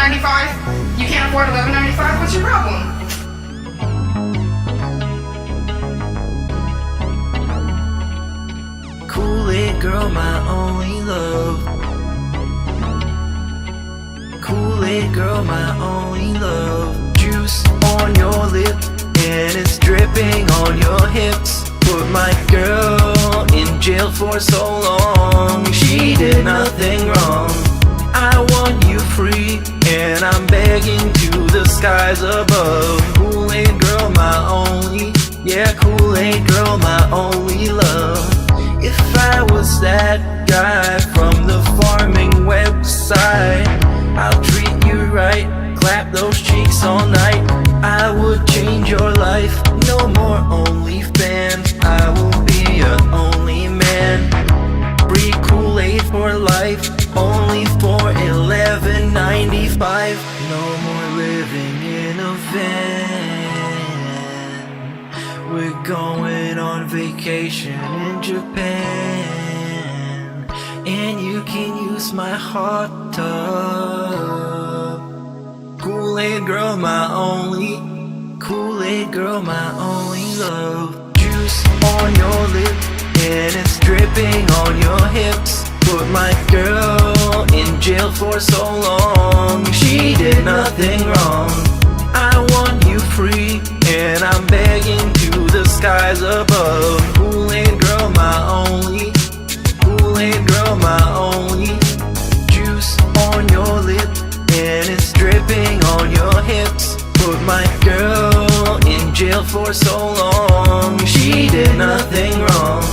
$11.95? You can't afford $11.95? What's your problem? Kool-Aid girl, my only love. Kool-Aid girl, my only love. Juice on your lip, and it's dripping on your hips. Put my girl in jail for so long. She did nothing wrong. I want you free, and I'm begging to the skies above. Kool-Aid girl, my only, yeah, Kool-Aid girl, my only love. If I was that guy from the farming website, I'll treat you right, clap those cheeks all night. I would change your life, no more OnlyFans. I will be your only man. Free Kool-Aid for life, only for $11.95. No more living in a van. We're going on vacation in Japan, and you can use my hot tub. Kool-Aid girl, my only, Kool-Aid girl, my only love. Juice on your lip, and it's dripping on your hips. Put my girl in jail for so long. She did nothing wrong. I want you free, and I'm begging to the skies above. Kool-Aid girl, my only, Kool-Aid girl, my only. Juice on your lip, and it's dripping on your hips. Put my girl in jail for so long. She did nothing wrong.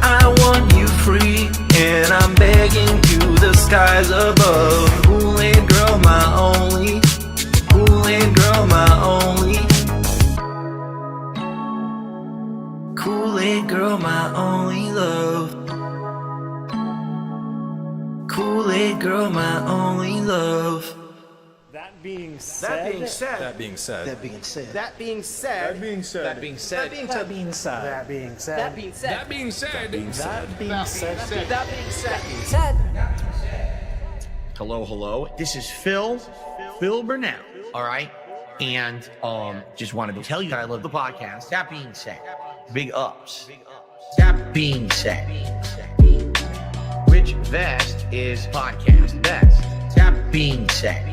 I want you free, and I'm begging to the skies above. Kool-Aid girl, my only, Kool-Aid girl, my only. Kool-Aid girl, my only love. Kool-Aid girl, my only love. That being said. That being said. That being said. That being said. That being said. That being said. That being said. That being said. That being said. That being said. That being said. That being said. That being said. Hello. This is Phil Burnell. All right. And just wanted to tell you that I love the podcast. That being said, big ups. That being said, which vest is podcast best? That being said,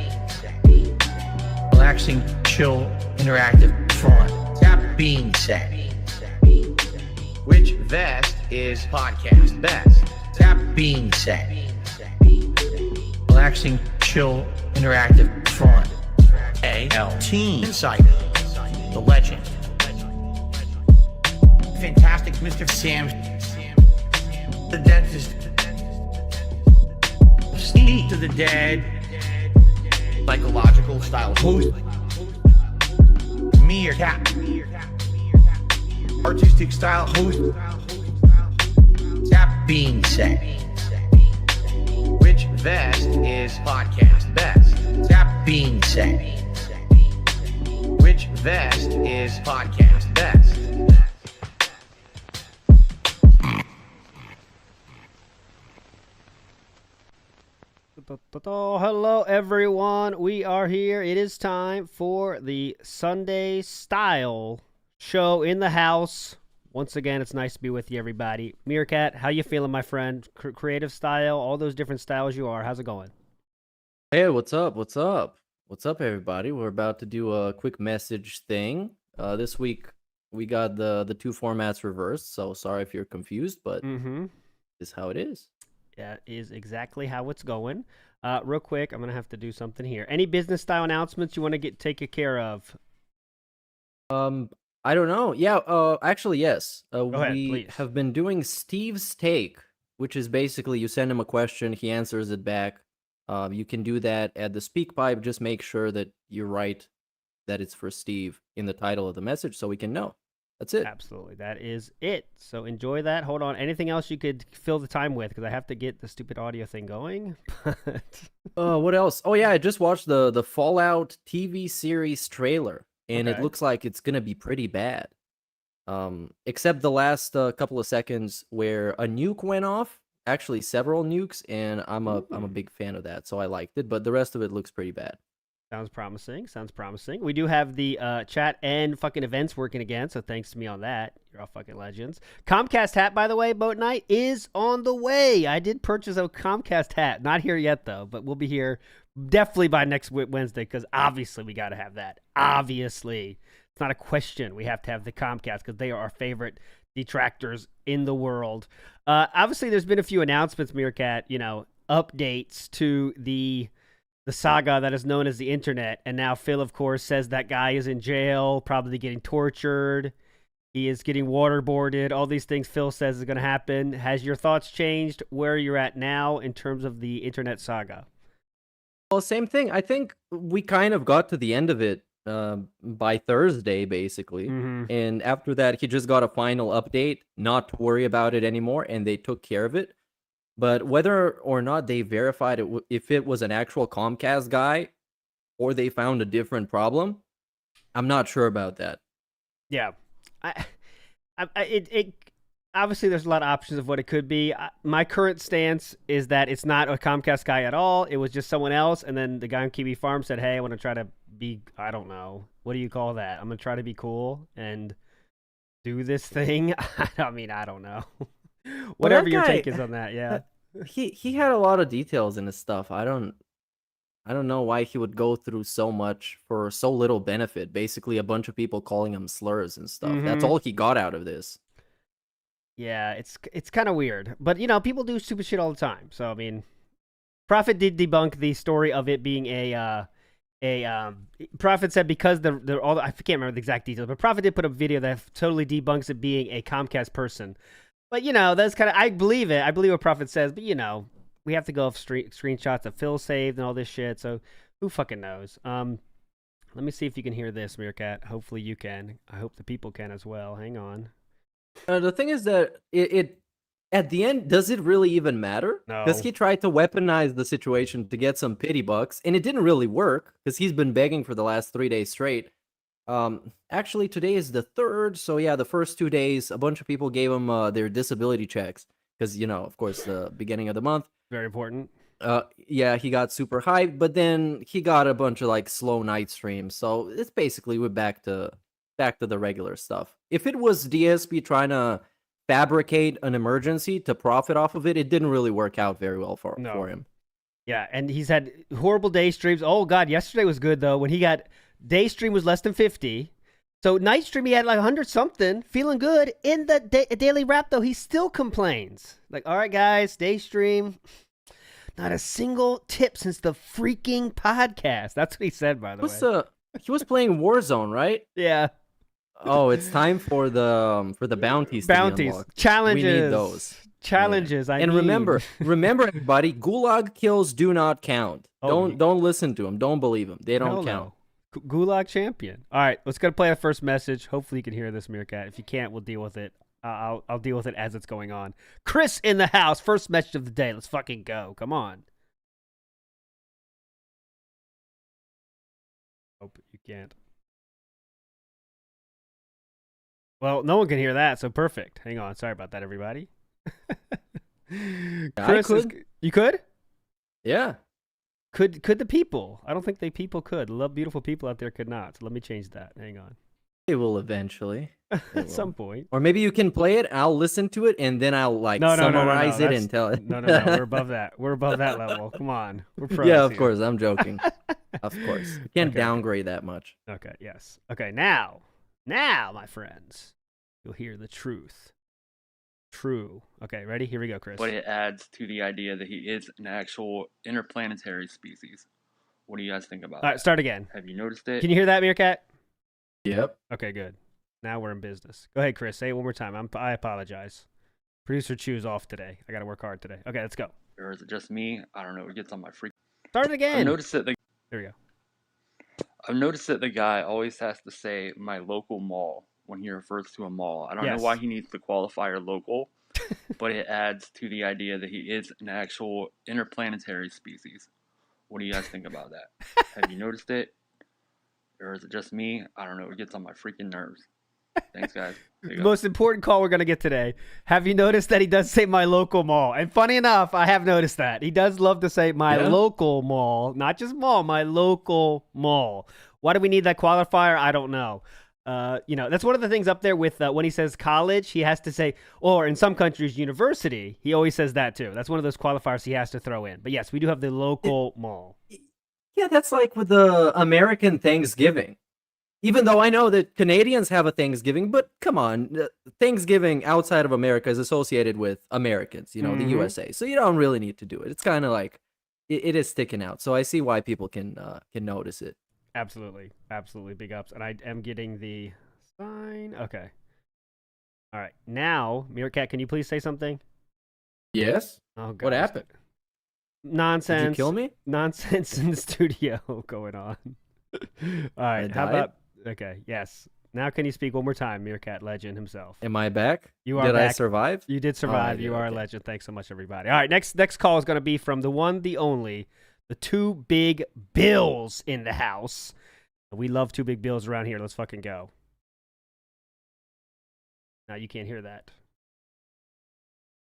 relaxing, chill, interactive, fun. That being said, which vest is podcast best? That being said, relaxing, chill, interactive, fun. A.L. Team Insider, the legend, Fantastic Mr. Sam, the dentist, Steve to the Dead, psychological style host, Meerkat, artistic style host. That being said, which vest is podcast best? That being said, which vest is podcast best? Hello, everyone. We are here. It is time for the Sunday Style show in the house. Once again, it's nice to be with you, everybody. Meerkat, how you feeling, my friend? Creative style, all those different styles you are. How's it going? Hey, what's up? What's up? What's up, everybody? We're about to do a quick message thing. This week we got the two formats reversed, so sorry if you're confused, but this is how it is. That is exactly how it's going. Real quick, I'm gonna have to do something here. Any business style announcements you want to take care of? I don't know. Yeah, actually, yes. Go ahead, we please. have been doing Steve's Take, which is basically you send him a question, he answers it back. You can do that at the speak pipe. Just make sure that you write that it's for Steve in the title of the message so we can know. That's it. Absolutely. That is it. So enjoy that. Hold on. Anything else you could fill the time with? Because I have to get the stupid audio thing going. What else? Oh, yeah, I just watched the Fallout TV series trailer, and it looks like it's going to be pretty bad. Except the last couple of seconds where a nuke went off. Actually, several nukes, and I'm a big fan of that, so I liked it. But the rest of it looks pretty bad. Sounds promising. Sounds promising. We do have the chat and fucking events working again, so thanks to me on that. You're all fucking legends. Comcast hat, by the way, Boat Night, is on the way. I did purchase a Comcast hat. Not here yet, though, but we'll be here definitely by next Wednesday, because obviously we got to have that. Obviously. It's not a question. We have to have the Comcast because they are our favorite detractors in the world. Obviously, there's been a few announcements, Meerkat, updates to the saga that is known as the internet. And now Phil, of course, says that guy is in jail, probably getting tortured. He is getting waterboarded. All these things Phil says is going to happen. Has your thoughts changed where you're at now in terms of the internet saga? Well, same thing. I think we kind of got to the end of it by Thursday, basically. Mm-hmm. And after that, he just got a final update, not to worry about it anymore, and they took care of it. But whether or not they verified it, if it was an actual Comcast guy or they found a different problem, I'm not sure about that. Yeah. It obviously there's a lot of options of what it could be. My current stance is that it's not a Comcast guy at all. It was just someone else. And then the guy on Kiwi Farm said, hey, I want to try to be, I don't know. What do you call that? I'm going to try to be cool and do this thing. I mean, I don't know. Whatever your take is on that, yeah. He had a lot of details in his stuff. I don't know why he would go through so much for so little benefit. Basically, a bunch of people calling him slurs and stuff. Mm-hmm. That's all he got out of this. Yeah, it's kind of weird. But, people do stupid shit all the time. So, I mean, Prophet did debunk the story of it being Prophet said because I can't remember the exact details, but Prophet did put a video that totally debunks it being a Comcast person. But, that's kind of, I believe it. I believe what Prophet says, but, we have to go off screenshots that Phil saved and all this shit, so who fucking knows? Let me see if you can hear this, Meerkat. Hopefully you can. I hope the people can as well. Hang on. The thing is that it at the end, does it really even matter? No. Because he tried to weaponize the situation to get some pity bucks, and it didn't really work, because he's been begging for the last 3 days straight. Actually, today is the 3rd, so yeah, the first 2 days, a bunch of people gave him their disability checks, because, of course, the beginning of the month. Very important. Yeah, he got super hyped, but then he got a bunch of slow night streams. So it's basically we're back to the regular stuff. If it was DSP trying to fabricate an emergency to profit off of it, it didn't really work out very well for him. Yeah, and he's had horrible day streams. Oh god, yesterday was good though. When he got day stream was less than 50. So night stream he had 100 something, feeling good. In the daily wrap though, he still complains. All right guys, day stream. Not a single tip since the freaking podcast. That's what he said, by the way. He was playing Warzone, right? Yeah. Oh, it's time for the bounties. Bounties, challenges. We need those challenges. Yeah. Remember, everybody, Gulag kills do not count. Don't listen to them. Don't believe them. They don't count. No. Gulag champion. All right, let's go play the first message. Hopefully you can hear this, Meerkat. If you can't, we'll deal with it. I'll deal with it as it's going on. Chris in the house. First message of the day. Let's fucking go. Come on. Hope you can't. Well, no one can hear that, so perfect. Hang on. Sorry about that, everybody. Chris, you could? Yeah. Could the people? I don't think the people could. Love beautiful people out there could not. So let me change that. Hang on. They will eventually. At some point. Or maybe you can play it, I'll listen to it, and then I'll summarize it and tell it. No. We're above that. We're above that level. Come on. We're pros Yeah, of here. course. I'm joking. Of course. You can't downgrade that much. Okay, yes. Okay, now, my friends, you'll hear the truth. True. Okay, ready? Here we go, Chris. But it adds to the idea that he is an actual interplanetary species. What do you guys think about that? All right, start again. Have you noticed it? Can you hear that, Meerkat? Yep. Okay, good. Now we're in business. Go ahead, Chris. Say it one more time. I apologize. Producer Chew's off today. I got to work hard today. Okay, let's go. Or is it just me? I don't know. It gets on my freak. Start it again. I've noticed that There we go. I've noticed that the guy always has to say my local mall when he refers to a mall. I don't know why he needs the qualifier local, but it adds to the idea that he is an actual interplanetary species. What do you guys think about that? Have you noticed it? Or is it just me? I don't know. It gets on my freaking nerves. Thanks, guys. The most important call we're going to get today. Have you noticed that he does say my local mall? And funny enough, I have noticed that. He does love to say my local mall, not just mall, my local mall. Why do we need that qualifier? I don't know. That's one of the things up there with when he says college, he has to say, or in some countries, university. He always says that too. That's one of those qualifiers he has to throw in. But yes, we do have the local mall. Yeah, that's like with the American Thanksgiving. Even though I know that Canadians have a Thanksgiving, but come on, Thanksgiving outside of America is associated with Americans, the USA. So you don't really need to do it. It's kind of like it is sticking out. So I see why people can notice it. Absolutely, big ups. And I am getting the sign. Okay. All right. Now, Meerkat, can you please say something? Yes. Oh God. What happened? Nonsense. Did you kill me? Nonsense in the studio going on. All right. How about? Okay, yes. Now can you speak one more time, Meerkat Legend himself? Am I back? You are Did back. I survive? You did survive. You are a legend. Thanks so much, everybody. All right, next call is going to be from the one, the only, the two big bills in the house. We love two big bills around here. Let's fucking go. Now you can't hear that.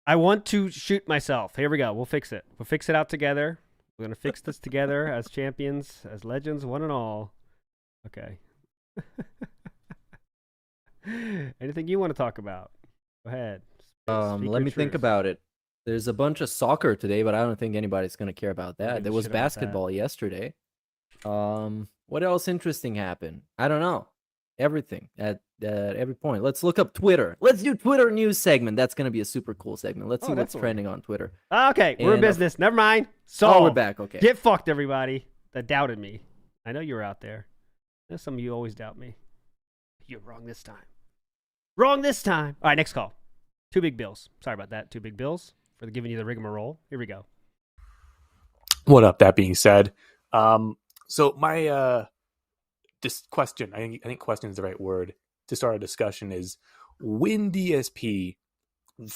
I want to shoot myself. Here we go. We'll fix it. We'll fix it out together. We're going to fix this together as champions, as legends, one and all. Okay. Anything you want to talk about? Go ahead. Let me think about it. There's a bunch of soccer today, but I don't think anybody's going to care about that. There was basketball yesterday. What else interesting happened? I don't know. Everything at every point. Let's look up Twitter. Let's do Twitter news segment. That's going to be a super cool segment. Let's see what's trending on Twitter. Okay, we're in business. Never mind. So we're back. Okay. Get fucked, everybody that doubted me. I know you were out there. I know some of you always doubt me. You're wrong this time. Wrong this time. All right, next call. Two big bills. Sorry about that. Two big bills for giving you the rigmarole. Here we go. What up? That being said, so my this question, I think question is the right word to start a discussion, is when DSP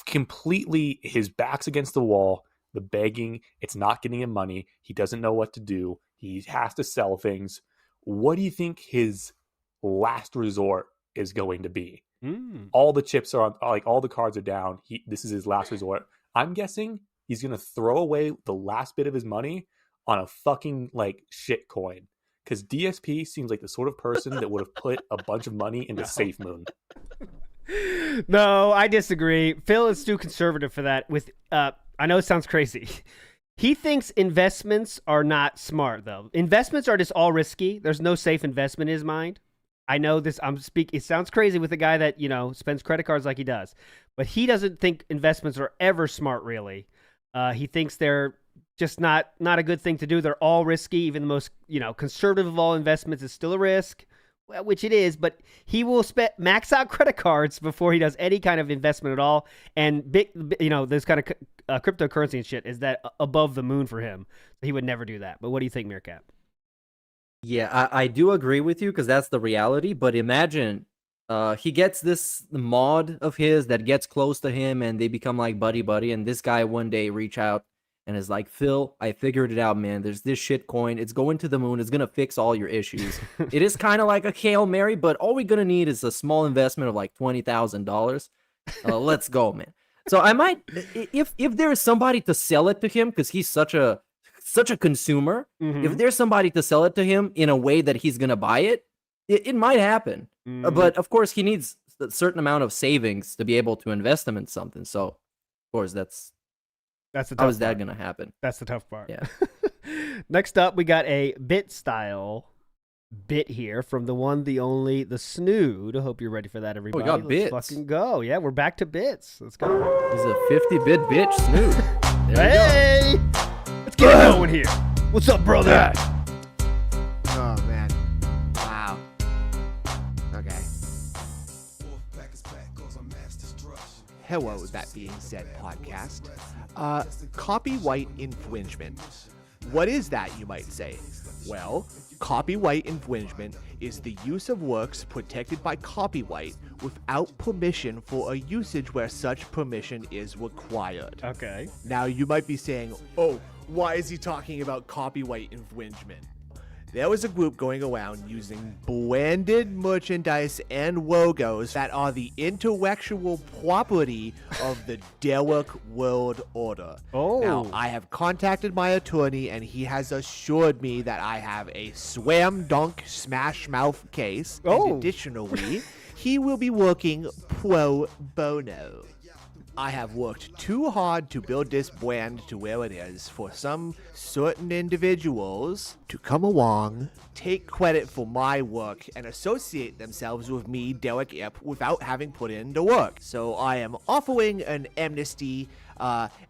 completely his back's against the wall, the begging, it's not getting him money, he doesn't know what to do, he has to sell things. What do you think his last resort is going to be? All the chips are on, like all the cards are down. This is his last resort. I'm guessing he's gonna throw away the last bit of his money on a fucking like shit coin. Because DSP seems like the sort of person that would have put a bunch of money into Safe Moon. No, I disagree. Phil is too conservative for that. I know it sounds crazy. He thinks investments are not smart, though. Investments are just all risky. There's no safe investment in his mind. I know this. It sounds crazy with a guy that spends credit cards like he does, but he doesn't think investments are ever smart. Really, he thinks they're just not a good thing to do. They're all risky. Even the most conservative of all investments is still a risk, which it is. But he will max out credit cards before he does any kind of investment at all. And this kind of cryptocurrency and shit is that above the moon for him. He would never do that. But what do you think, Meerkat? Yeah, I do agree with you because that's the reality. But imagine he gets this mod of his that gets close to him and they become like buddy. And this guy one day reach out and is like, Phil, I figured it out, man. There's this shit coin. It's going to the moon. It's going to fix all your issues. It is kind of like a Hail Mary, but all we're going to need is a small investment of like $20,000. Let's go, man. So I might, if there is somebody to sell it to him, because he's such a consumer, if there's somebody to sell it to him in a way that he's going to buy it, it might happen. But of course, he needs a certain amount of savings to be able to invest them in something. So, of course, that's the tough how is that going to happen? That's the tough part. Yeah. Next up, we got a bit style bit here from the one, the only, the Snood. I hope you're ready for that, everybody. We got bits. Let's fucking go. Yeah, we're back to bits. Let's go. He's a 50-bit bitch, Snood. Hey! Let's get it going here. What's up, brother? Oh, man. Wow. Okay. Hello, that being said, podcast. Copyright infringement. What is that, you might say? Well, copyright infringement is the use of works protected by copyright without permission for a usage where such permission is required. Okay. Now, you might be saying, oh, why is he talking about copyright infringement? there was a group going around using branded merchandise and logos that are the intellectual property of the Derek World Order. Oh. Now, I have contacted my attorney, and he has assured me that I have a slam dunk smash mouth case. Oh. And additionally, he will be working pro bono. I have worked too hard to build this brand to where it is for some certain individuals to come along, take credit for my work, and associate themselves with me, Derek Ip, without having put in the work. So I am offering an amnesty.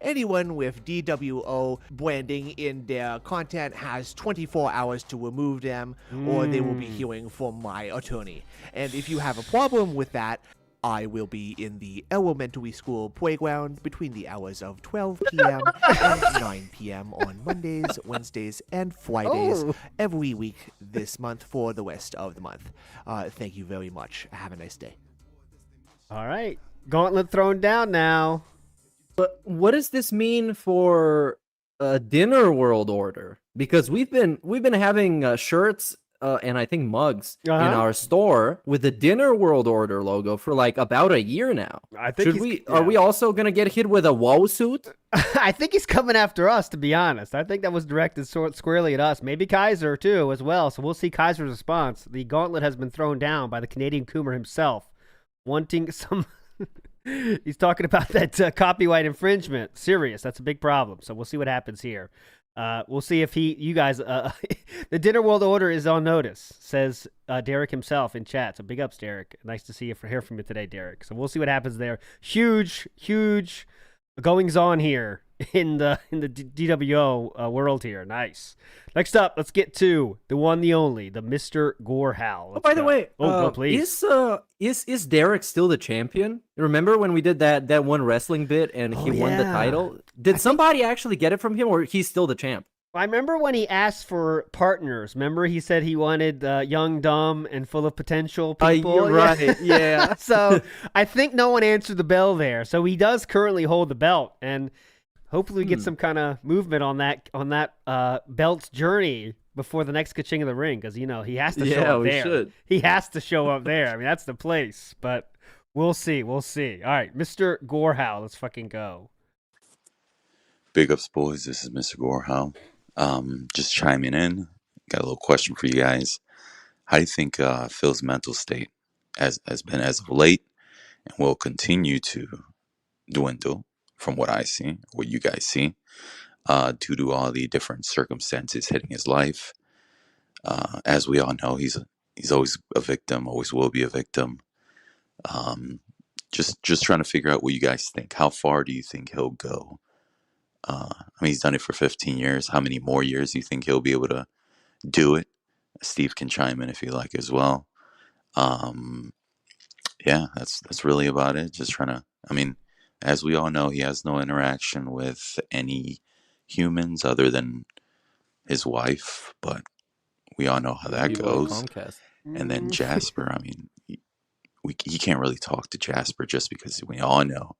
Anyone with DWO branding in their content has 24 hours to remove them, or they will be hearing from my attorney. And if you have a problem with that, I will be in the elementary school playground between the hours of 12 p.m. and 9 p.m. on Mondays, Wednesdays, and Fridays every week this month for the rest of the month. Thank you very much. Have a nice day. All right. Gauntlet thrown down now. But what does this mean for dinner world order? Because we've been having shirts and I think mugs in our store with the dinner world order logo for like about a year now. I think are we also gonna get hit with a woe suit? I think he's coming after us, to be honest. I think that was directed squarely at us. Maybe Kaiser too as well. So we'll see Kaiser's response. The gauntlet has been thrown down by the Canadian Coomer himself, wanting some. He's talking about that copyright infringement. Serious. That's a big problem. So we'll see what happens here. We'll see if you guys, the dinner world order is on notice, says Derek himself in chat. So big ups, Derek. Nice to see you hear from you today, Derek. So we'll see what happens there. Huge goings on here in the DWO world here. Nice. Next up, let's get to the one, the only, the Mr. Gorehowl. Oh, by the way, go please. Is Derek still the champion? Remember when we did that one wrestling bit and he won the title? Did somebody actually get it from him, or he's still the champ? I remember when he asked for partners. Remember he said he wanted young, dumb, and full of potential people? You're right, yeah. So I think no one answered the bell there. So he does currently hold the belt, and hopefully we get some kind of movement on that belt's journey before the next Ka-Ching of the Ring, because, you know, he has to show up there. Should. He has to show up there. I mean, that's the place, but we'll see. All right, Mr. Gorehowl, let's fucking go. Big ups, boys. This is Mr. Gorehowl. Just chiming in. Got a little question for you guys. How do you think Phil's mental state has been as of late and will continue to dwindle from what I see, what you guys see, due to all the different circumstances hitting his life? As we all know, he's always a victim, always will be a victim. Just trying to figure out what you guys think. How far do you think he'll go? I mean, he's done it for 15 years. How many more years do you think he'll be able to do it? Steve can chime in if you like as well. Yeah, that's really about it. Just trying to, I mean, as we all know, he has no interaction with any humans other than his wife, but we all know how that goes. And then Jasper, I mean, he can't really talk to Jasper just because we all know,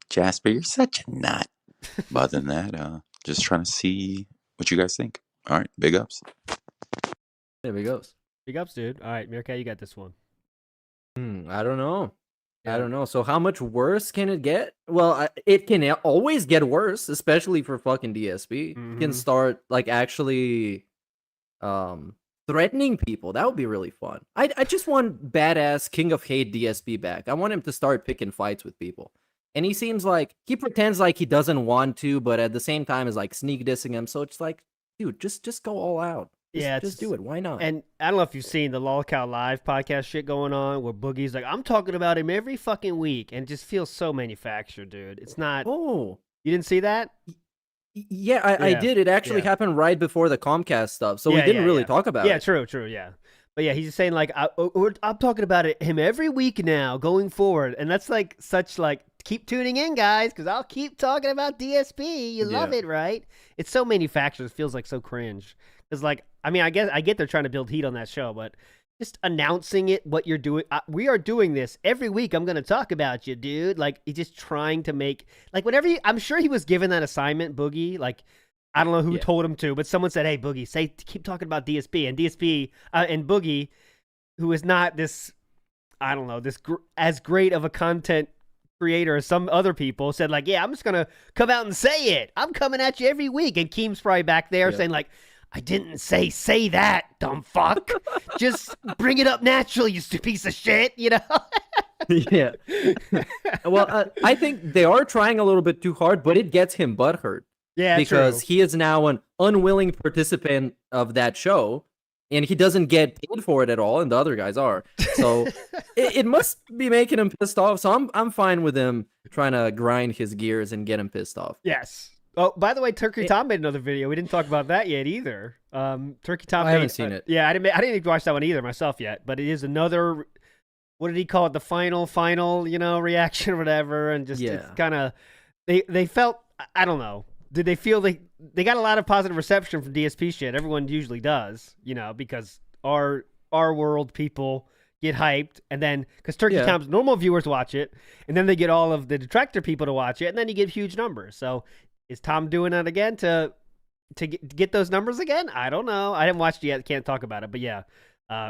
Jasper, you're such a nut. But other than that, just trying to see what you guys think. All right, big ups. There he goes. Big ups, dude. All right, Meerkat, you got this one. I don't know. I don't know. So how much worse can it get? Well, it can always get worse, especially for fucking DSP. It can start like actually threatening people. That would be really fun. I just want badass King of Hate DSP back. I want him to start picking fights with people. And he seems like he pretends like he doesn't want to, but at the same time is like sneak dissing him. So it's like, dude, just go all out. Just do it. Why not? And I don't know if you've seen the Lolcow Live podcast shit going on where Boogie's like, I'm talking about him every fucking week, and it just feels so manufactured, dude. It's not. Oh, you didn't see that? Yeah, I did. It actually happened right before the Comcast stuff, so we didn't really talk about it. Yeah, true, yeah. But yeah, he's just saying like, I'm talking about him every week now going forward, and that's like such like, keep tuning in, guys, because I'll keep talking about DSP. You love it, right? It's so manufactured. It feels like so cringe. Because like, I mean, I get they're trying to build heat on that show, but just announcing it, what you're doing. We are doing this every week. I'm going to talk about you, dude. Like, he's just trying to make, like, whatever I'm sure he was given that assignment, Boogie, like, I don't know who told him to, but someone said, "Hey, Boogie, keep talking about DSP." And DSP and Boogie, who is not this, I don't know, as great of a content creator as some other people, said like, "Yeah, I'm just gonna come out and say it. I'm coming at you every week." And Keem's probably back there saying like, "I didn't say that, dumb fuck. Just bring it up naturally, you piece of shit." You know? Yeah. Well, I think they are trying a little bit too hard, but it gets him butthurt. Yeah, because true. he is now an unwilling participant of that show, and he doesn't get paid for it at all, and the other guys are. So it must be making him pissed off. So I'm fine with him trying to grind his gears and get him pissed off. Yes. Oh, by the way, Turkey Tom made another video. We didn't talk about that yet either. Turkey Tom. I haven't seen it. Yeah, I didn't even watch that one either myself yet. But it is another. What did he call it? The final, reaction or whatever. And just it's kind of they felt. I don't know. Did they feel they got a lot of positive reception from DSP shit? Everyone usually does, because our world people get hyped, and then because Turkey Tom's normal viewers watch it, and then they get all of the detractor people to watch it, and then you get huge numbers. So is Tom doing that again to get those numbers again? I don't know. I haven't watched it yet. Can't talk about it, but yeah,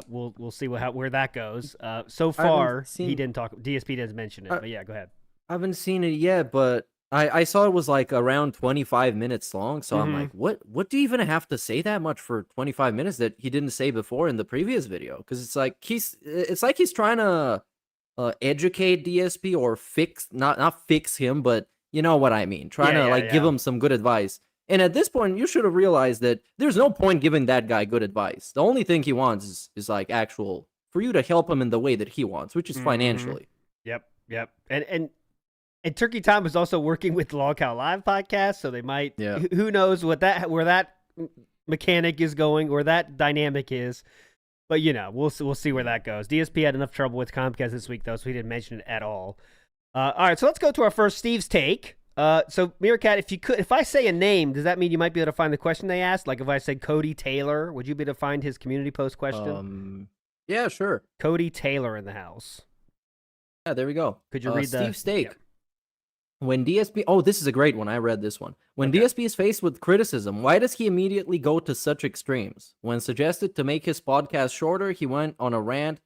we'll see where that goes. So far, he didn't talk. DSP doesn't mention it, but yeah, go ahead. I haven't seen it yet, but I saw it was like around 25 minutes long, so I'm like, what do you even have to say that much for 25 minutes that he didn't say before in the previous video? Because it's like he's trying to educate DSP or not fix him, but you know what I mean, trying to give him some good advice. And at this point, you should have realized that there's no point giving that guy good advice. The only thing he wants is like actual for you to help him in the way that he wants, which is financially. Yep. And Turkey Tom is also working with Log Cow Live podcast, so they might. Yeah. Who knows where that mechanic is going, or that dynamic is. But we'll see where that goes. DSP had enough trouble with Comcast this week, though, so he didn't mention it at all. All right, so let's go to our first Steve's take. So Meerkat, if I say a name, does that mean you might be able to find the question they asked? Like if I said Cody Taylor, would you be able to find his community post question? Yeah, sure. Cody Taylor in the house. Yeah, there we go. Could you read Steve's take? Yeah. When DSP, this is a great one. I read this one. When DSP is faced with criticism, why does he immediately go to such extremes? When suggested to make his podcast shorter, he went on a rant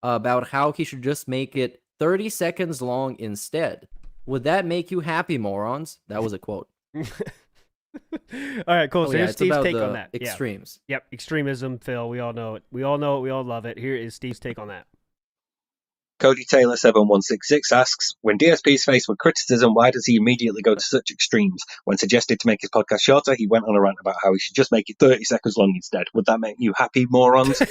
about how he should just make it 30 seconds long instead. Would that make you happy, morons? That was a quote. All right, cool. So here's Steve's take on that. Extremes. Yep, extremism, Phil. We all know it. We all know it. We all love it. Here is Steve's take on that. Cody Taylor 7166 asks, when DSP is faced with criticism, why does he immediately go to such extremes? When suggested to make his podcast shorter, he went on a rant about how he should just make it 30 seconds long instead. Would that make you happy, morons?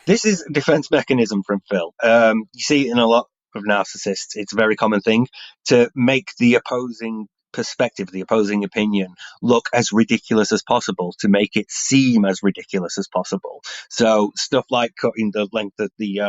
This is a defense mechanism from Phil. You see it in a lot of narcissists. It's a very common thing to make the opposing perspective, the opposing opinion, look as ridiculous as possible, to make it seem as ridiculous as possible. So stuff like cutting the length of the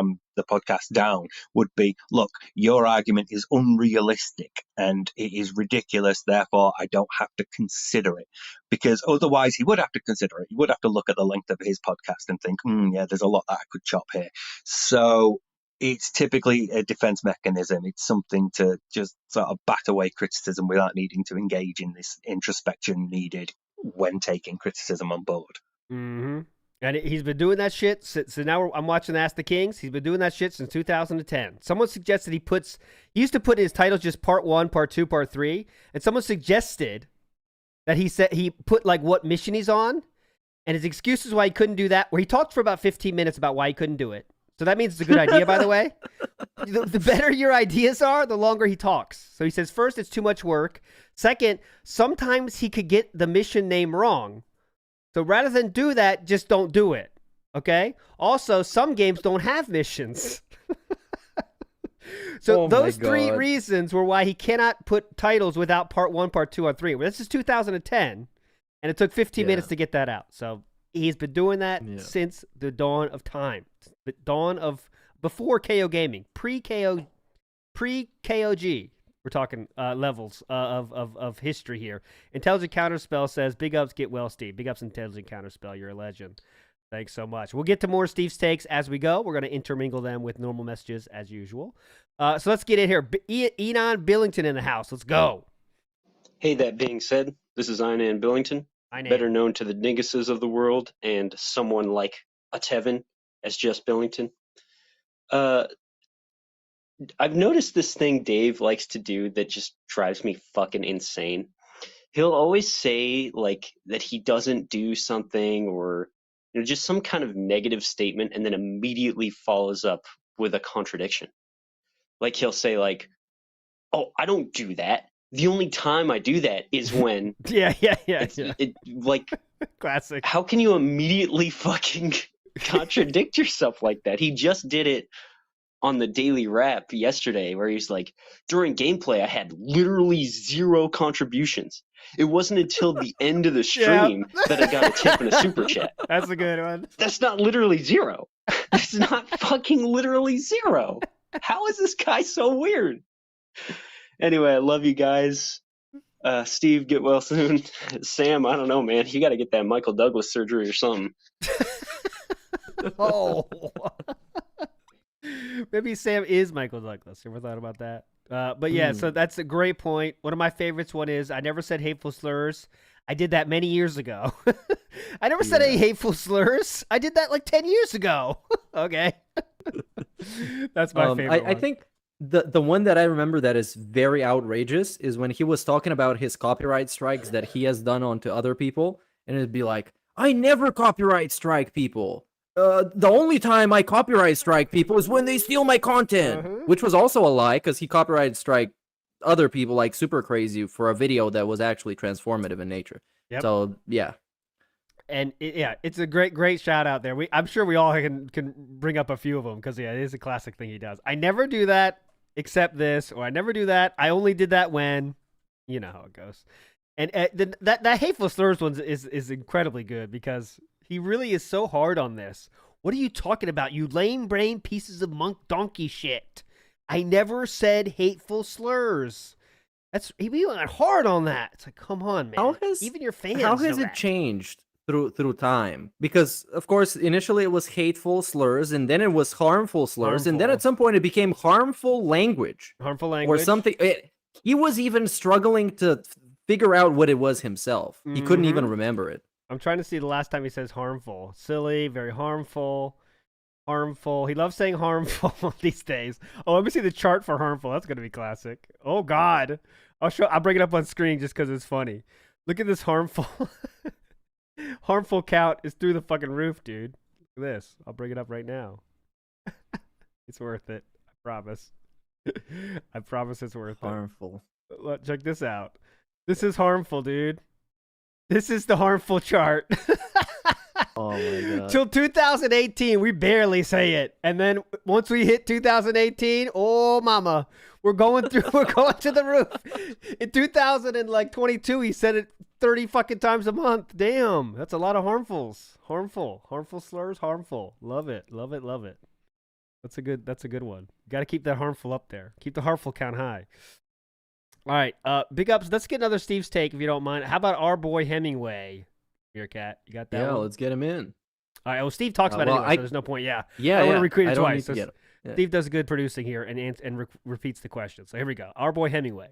podcast down would be, look, your argument is unrealistic and it is ridiculous, therefore I don't have to consider it. Because otherwise he would have to consider it. He would have to look at the length of his podcast and think, yeah, there's a lot that I could chop here. So it's typically a defense mechanism. It's something to just sort of bat away criticism without needing to engage in this introspection needed when taking criticism on board. Mm-hmm. And he's been doing that shit. So now I'm watching Ask the Kings. He's been doing that shit since 2010. Someone suggested he used to put his titles just part 1, part 2, part 3. And someone suggested that he put like what mission he's on. And his excuses why he couldn't do that, where he talked for about 15 minutes about why he couldn't do it. So that means it's a good idea, by the way. The better your ideas are, the longer he talks. So he says, first, it's too much work. Second, sometimes he could get the mission name wrong. So rather than do that, just don't do it. Okay? Also, some games don't have missions. So those 3 reasons were why he cannot put titles without part 1, part 2, or 3. Well, this is 2010, and it took 15 minutes to get that out. So he's been doing that since the dawn of time. The dawn of before KO Gaming, pre-KOG. We're talking levels of history here. Intelligent Counterspell says, big ups, get well, Steve. Big ups, Intelligent Counterspell. You're a legend. Thanks so much. We'll get to more Steve's takes as we go. We're going to intermingle them with normal messages as usual. So let's get in here. Enon Billington in the house. Let's go. Hey, that being said, this is Inan Billington. better known to the Dinguses of the world, and someone like a Tevin as Jess Billington. I've noticed this thing Dave likes to do that just drives me fucking insane. He'll always say like that he doesn't do something, or just some kind of negative statement, and then immediately follows up with a contradiction. Like he'll say like, "Oh, I don't do that. The only time I do that is when..." yeah. Like classic. How can you immediately fucking contradict yourself like that? He just did it on the Daily Wrap yesterday, where he's like, during gameplay, I had literally 0 contributions. It wasn't until the end of the stream that I got a tip and a super chat. That's a good one. That's not literally 0. That's not fucking literally 0. How is this guy so weird? Anyway, I love you guys. Steve, get well soon. Sam, I don't know, man. You got to get that Michael Douglas surgery or something. Oh. Maybe Sam is Michael Douglas. Ever thought about that? But yeah, so that's a great point. One of my favorites one is, I never said hateful slurs. I did that many years ago. I never said any hateful slurs. I did that like 10 years ago. Okay. That's my favorite I think the one that I remember that is very outrageous is when he was talking about his copyright strikes that he has done onto other people. And it'd be like, I never copyright strike people. The only time I copyright strike people is when they steal my content, which was also a lie, because he copyright strike other people like super crazy for a video that was actually transformative in nature. Yep. So yeah, and it's a great shout out there. I'm sure we all can bring up a few of them, because it is a classic thing he does. I never do that except this, or I never do that. I only did that when, you know how it goes. And that hateful slurs one is incredibly good, because he really is so hard on this. What are you talking about, you lame brain pieces of monk donkey shit? I never said hateful slurs. He went hard on that. It's like, come on, man. Even your fans. How has it changed through time? Because of course, initially it was hateful slurs, and then it was harmful slurs, and then at some point it became harmful language. Harmful language. Or something. He was even struggling to figure out what it was himself. He couldn't even remember it. I'm trying to see the last time he says harmful. Silly, very harmful. Harmful. He loves saying harmful these days. Oh, let me see the chart for harmful. That's going to be classic. Oh, God. I'll bring it up on screen just because it's funny. Look at this harmful. Harmful count is through the fucking roof, dude. Look at this. I'll bring it up right now. It's worth it. I promise. I promise it's worth it. Harmful. Look, check this out. This is harmful, dude. This is the harmful chart. Oh my God. Till 2018, we barely say it. And then once we hit 2018, oh mama, we're going to the roof. In 2022, he said it 30 fucking times a month. Damn, that's a lot of harmfuls. Harmful slurs, harmful. Love it. That's a good one. Got to keep that harmful up there. Keep the harmful count high. All right, big ups. Let's get another Steve's take, if you don't mind. How about our boy Hemingway? Meerkat, you got that? Yeah, one? Let's get him in. All right. Well, Steve talks about it anyway, so there's no point. Yeah. I want to recruit it twice. So Steve does good producing here and repeats the question. So here we go. Our boy Hemingway.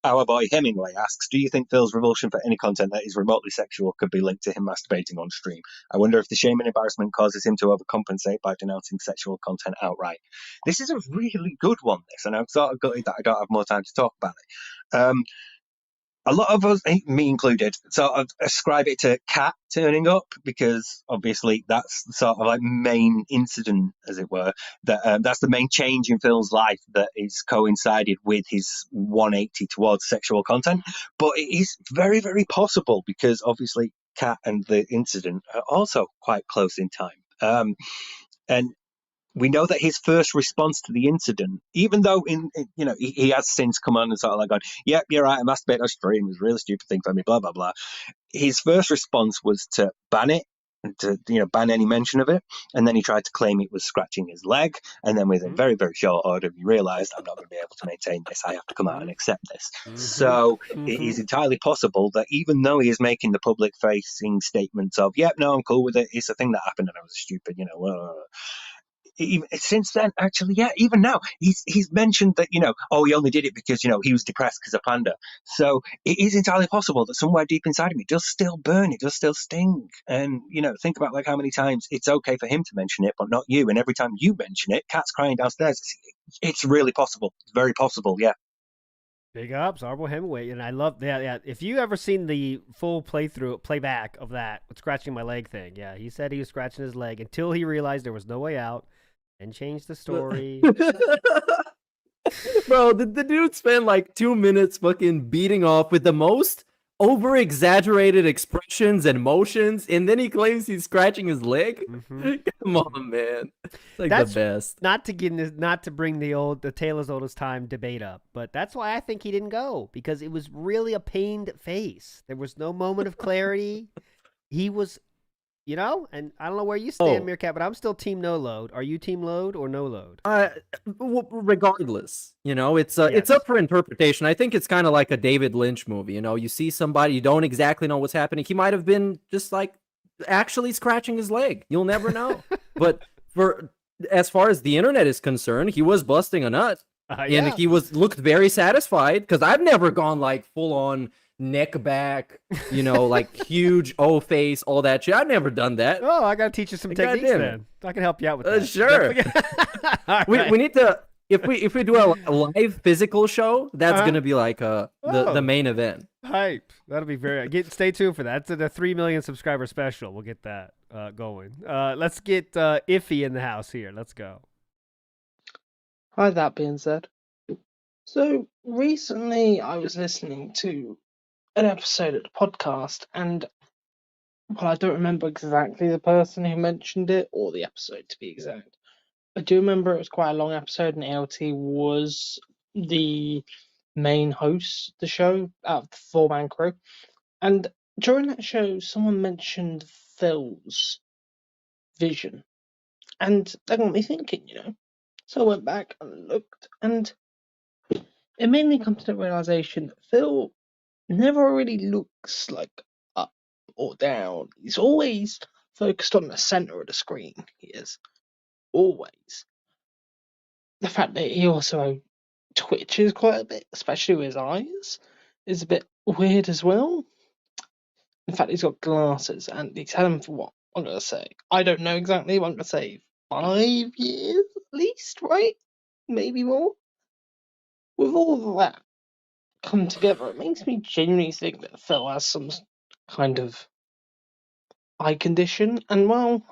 Our boy Hemingway asks, do you think Phil's revulsion for any content that is remotely sexual could be linked to him masturbating on stream? I wonder if the shame and embarrassment causes him to overcompensate by denouncing sexual content outright. This is a really good one, this, and I've sort of got it that I don't have more time to talk about it. A lot of us, me included, sort of ascribe it to Cat turning up, because obviously that's the sort of like main incident, as it were, that that's the main change in Phil's life that is coincided with his 180 towards sexual content. But it is very, very possible, because obviously Cat and the incident are also quite close in time. And we know that his first response to the incident, even though he has since come on and sort of like gone, yep, you're right, I masturbated on stream, it was a really stupid thing for me, blah, blah, blah. His first response was to ban it, and to ban any mention of it. And then he tried to claim it was scratching his leg. And then within very, very short order, he realized, I'm not going to be able to maintain this. I have to come out and accept this. So it is entirely possible that even though he is making the public facing statements of, yep, no, I'm cool with it, it's a thing that happened and I was stupid, since then, actually, yeah, even now, he's mentioned that, he only did it because, he was depressed because of Panda. So it is entirely possible that somewhere deep inside him, it does still burn, it does still sting. And, think about like how many times it's okay for him to mention it, but not you. And every time you mention it, Cat's crying downstairs. It's really possible. It's very possible, yeah. Big ups, Arbo Hemingway, and I love that. Yeah, if you ever seen the full playback of that with scratching my leg thing, yeah, he said he was scratching his leg until he realized there was no way out, and changed the story. Bro, the dude spent like 2 minutes fucking beating off with the most over-exaggerated expressions and motions, and then he claims he's scratching his leg. Come on, man. It's like That's the best. Not to bring the tale as old as time debate up, but that's why I think he didn't go, because it was really a pained face. There was no moment of clarity. He was, and I don't know where you stand, Meerkat, but I'm still team no load. Are you team load or no load? Regardless, it's up for interpretation. I think it's kind of like a David Lynch movie. You see somebody, you don't exactly know what's happening. He might have been just like actually scratching his leg. You'll never know. But as far as the internet is concerned, he was busting a nut, and he looked very satisfied, because I've never gone like full on neck back, like huge O face, all that shit. I've never done that. Oh, I gotta teach you some techniques then. I can help you out with that. Sure. We need to, if we do a live physical show, that's gonna be like the main event. Hype. That'll be stay tuned for that. It's the 3 million subscriber special. We'll get that going. Let's get Iffy in the house here. Let's go. Hi, that being said. So recently I was listening to an episode of the podcast, and I don't remember exactly the person who mentioned it or the episode, to be exact. I do remember it was quite a long episode, and LT was the main host of the show out of the 4-man crew. And during that show, someone mentioned Phil's vision, and that got me thinking, So I went back and looked, and it made me come to the realization that Phil never really looks like up or down. He's always focused on the center of the screen. He is. Always. The fact that he also twitches quite a bit, especially with his eyes, is a bit weird as well. In fact, he's got glasses, and he's had them for what? I'm going to say. I don't know exactly, but I'm going to say 5 years at least, right? Maybe more. With all of that come together, it makes me genuinely think that Phil has some kind of eye condition, and well,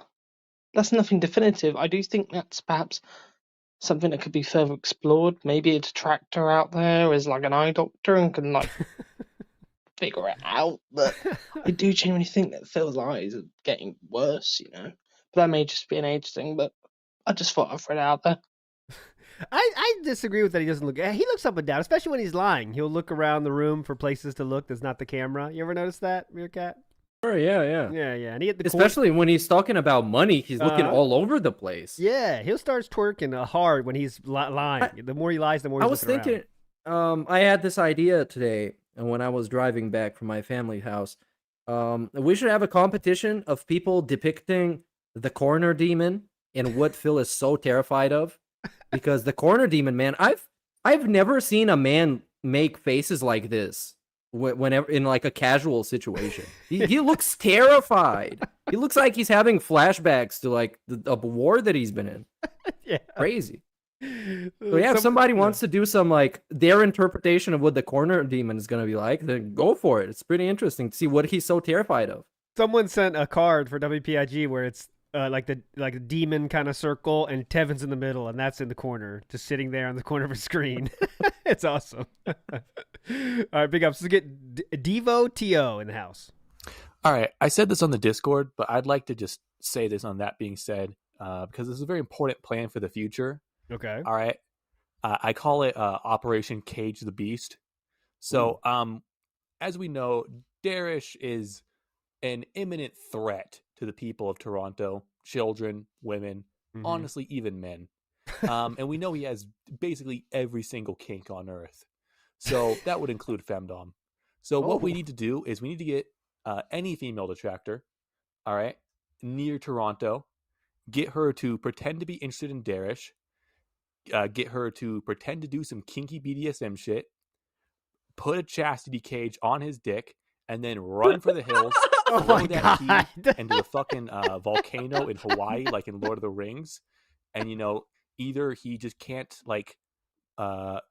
that's nothing definitive. I do think that's perhaps something that could be further explored. Maybe a detractor out there is like an eye doctor and can like figure it out. But I do genuinely think that Phil's eyes are getting worse, But that may just be an age thing. But I just thought I'd throw it out there. I disagree with that. He doesn't look. He looks up and down, especially when he's lying. He'll look around the room for places to look that's not the camera. You ever notice that, Meerkat? Sure, yeah. And he especially when he's talking about money, he's looking all over the place. Yeah, he'll start twerking hard when he's lying. The more he lies, the more he's looking around. I was thinking, I had this idea today, and when I was driving back from my family house, we should have a competition of people depicting the corner demon and what Phil is so terrified of. Because the corner demon, man, I've never seen a man make faces like this whenever in like a casual situation. He looks terrified. He looks like he's having flashbacks to like a war that he's been in. Yeah, crazy. So yeah, if somebody wants to do some like their interpretation of what the corner demon is gonna be like, then go for it. It's pretty interesting to see what he's so terrified of. Someone sent a card for WPIG where it's like a demon kind of circle, and Tevin's in the middle, and that's in the corner, just sitting there on the corner of a screen. It's awesome. All right, big ups. Let's get Devo T.O. in the house. All right, I said this on the Discord, but I'd like to just say this on that being said, because this is a very important plan for the future. Okay. All right. I call it Operation Cage the Beast. So, as we know, Darish is an imminent threat to the people of Toronto, children, women, honestly, even men. And we know he has basically every single kink on Earth. So that would include femdom. So what we need to do is we need to get any female detractor, all right, near Toronto, get her to pretend to be interested in Darish, get her to pretend to do some kinky BDSM shit, put a chastity cage on his dick, and then run for the hills, throw that key into the fucking volcano in Hawaii, like in Lord of the Rings, and either he just can't like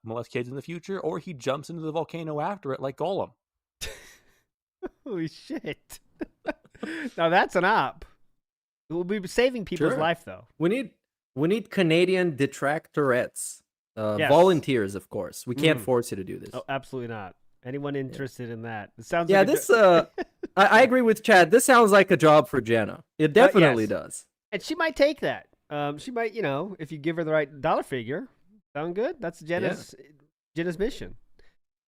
molest kids in the future, or he jumps into the volcano after it like Gollum. Holy shit! Now that's an op. We'll be saving people's life though. We need Canadian detractorettes. Yes. Volunteers, of course. We can't force you to do this. Oh, absolutely not. Anyone interested in that? It sounds Yeah, like this. I agree with Chad. This sounds like a job for Jenna. It definitely yes. does. And she might take that. She might, if you give her the right dollar figure. Sound good? That's Jenna's mission.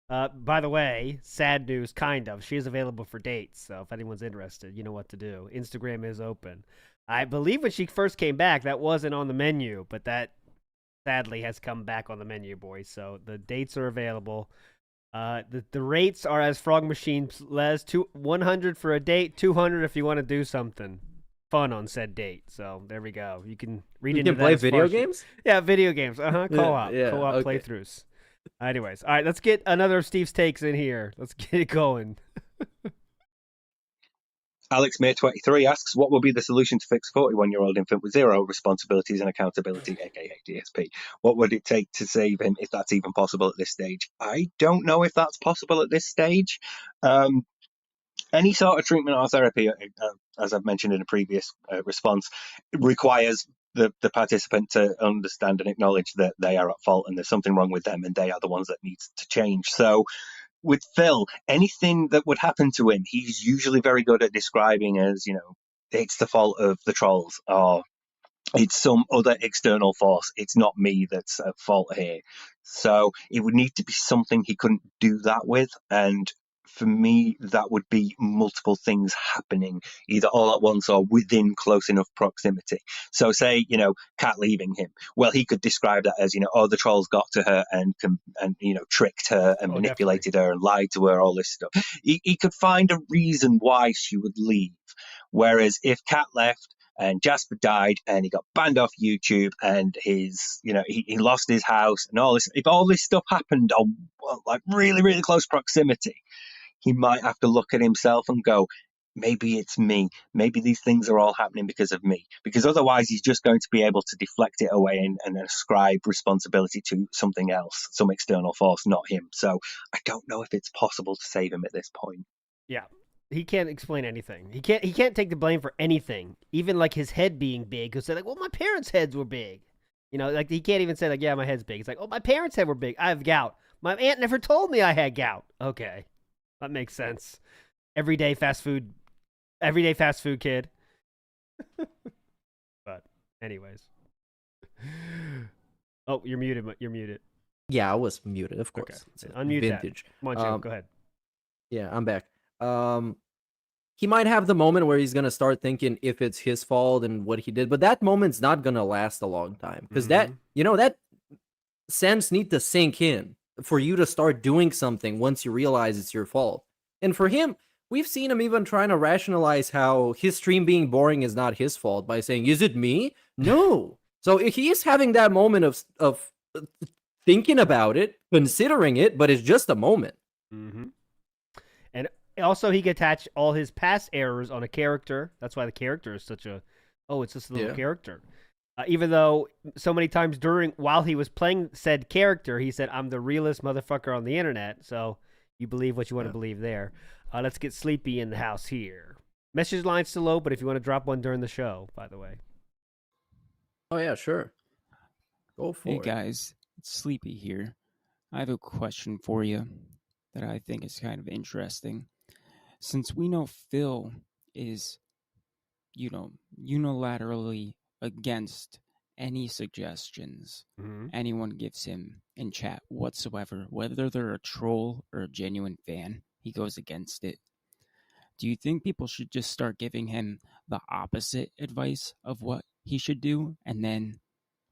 By the way, sad news, kind of. She is available for dates, so if anyone's interested, you know what to do. Instagram is open. I believe when she first came back, that wasn't on the menu, but that sadly has come back on the menu, boys. So the dates are available. The rates are as Frog Machine Les, 100 for a date, 200 if you want to do something fun on said date. So there we go. You can read into that. You can play video games? Yeah, video games. Co-op. Yeah, Co-op okay. playthroughs. Anyways, all right, let's get another of Steve's takes in here. Let's get it going. Alex May 23 asks, what will be the solution to fix a 41-year-old infant with zero responsibilities and accountability, aka DSP? What would it take to save him, if that's even possible at this stage? I don't know if that's possible at this stage. Any sort of treatment or therapy, as I've mentioned in a previous response, requires the participant to understand and acknowledge that they are at fault and there's something wrong with them and they are the ones that need to change. So with Phil, anything that would happen to him, he's usually very good at describing as, it's the fault of the trolls, or it's some other external force. It's not me that's at fault here. So it would need to be something he couldn't do that with. And for me, that would be multiple things happening, either all at once or within close enough proximity. So say, Kat leaving him. Well, he could describe that as, the trolls got to her and tricked her and manipulated her and lied to her, all this stuff. He could find a reason why she would leave. Whereas if Kat left and Jasper died and he got banned off YouTube and his, he lost his house and all this, if all this stuff happened on like really, really close proximity, he might have to look at himself and go, maybe it's me. Maybe these things are all happening because of me. Because otherwise he's just going to be able to deflect it away and ascribe responsibility to something else, some external force, not him. So I don't know if it's possible to save him at this point. Yeah. He can't explain anything. He can't take the blame for anything. Even like his head being big. He'll say like, well, my parents' heads were big. Like he can't even say like, yeah, my head's big. It's like, oh, my parents' head were big. I have gout. My aunt never told me I had gout. Okay. That makes sense. Everyday fast food kid. But anyways. Oh, you're muted. Yeah, I was muted, of course. Okay. Unmute vintage. That. Come on, Jim, go ahead. Yeah, I'm back. He might have the moment where he's gonna start thinking if it's his fault and what he did, but that moment's not gonna last a long time because that sense need to sink in for you to start doing something once you realize it's your fault. And for him, we've seen him even trying to rationalize how his stream being boring is not his fault by saying, "Is it me?" No. So he is having that moment of thinking about it, considering it, but it's just a moment. Mm-hmm. And also, he can attach all his past errors on a character. That's why the character is such a, it's just a little character. Even though so many times while he was playing said character, he said, I'm the realest motherfucker on the internet. So you believe what you want to believe there. Let's get Sleepy in the house here. Message line's still low, but if you want to drop one during the show, by the way. Oh, yeah, sure. Go for it. Hey, guys. It's Sleepy here. I have a question for you that I think is kind of interesting. Since we know Phil is, unilaterally against any suggestions anyone gives him in chat whatsoever, whether they're a troll or a genuine fan, he goes against it. Do you think people should just start giving him the opposite advice of what he should do, and then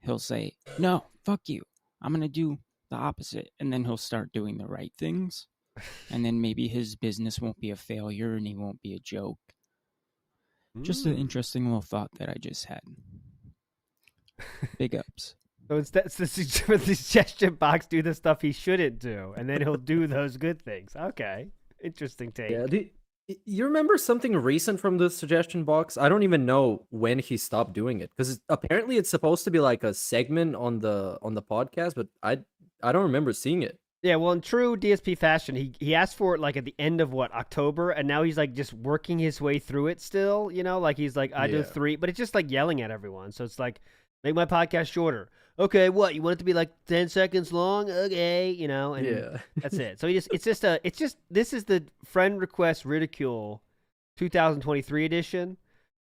he'll say, no, fuck you, I'm going to do the opposite, and then he'll start doing the right things, and then maybe his business won't be a failure and he won't be a joke? Just an interesting little thought that I just had. Big ups. So instead, the suggestion box do the stuff he shouldn't do, and then he'll do those good things. Okay, interesting take. Yeah. You remember something recent from the suggestion box? I don't even know when he stopped doing it because apparently it's supposed to be like a segment on the podcast, but I don't remember seeing it. Yeah, well, in true DSP fashion, he asked for it like at the end of October, and now he's like just working his way through it still. Like he's like I do 3, but it's just like yelling at everyone. So it's like make my podcast shorter. Okay, what you want it to be like 10 seconds long? Okay, and that's it. So this is the friend request ridicule 2023 edition,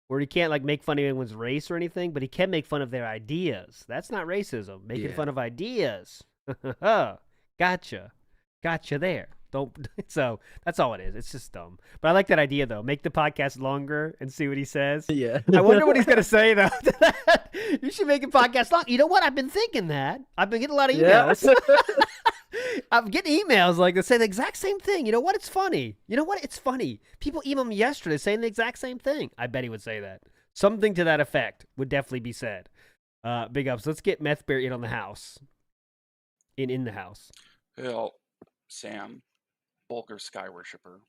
where he can't like make fun of anyone's race or anything, but he can make fun of their ideas. That's not racism. Making fun of ideas. Gotcha there. So that's all it is. It's just dumb. But I like that idea though. Make the podcast longer and see what he says. Yeah. I wonder what he's gonna say though. You should make a podcast long. You know what? I've been thinking that. I've been getting a lot of emails. Yeah. I'm getting emails like that say the exact same thing. You know what? It's funny. You know what? It's funny. People emailed me yesterday saying the exact same thing. I bet he would say that. Something to that effect would definitely be said. Big ups. Let's get Meth Bear in on the house. In the house. Well, Sam, Bulger Sky Worshipper,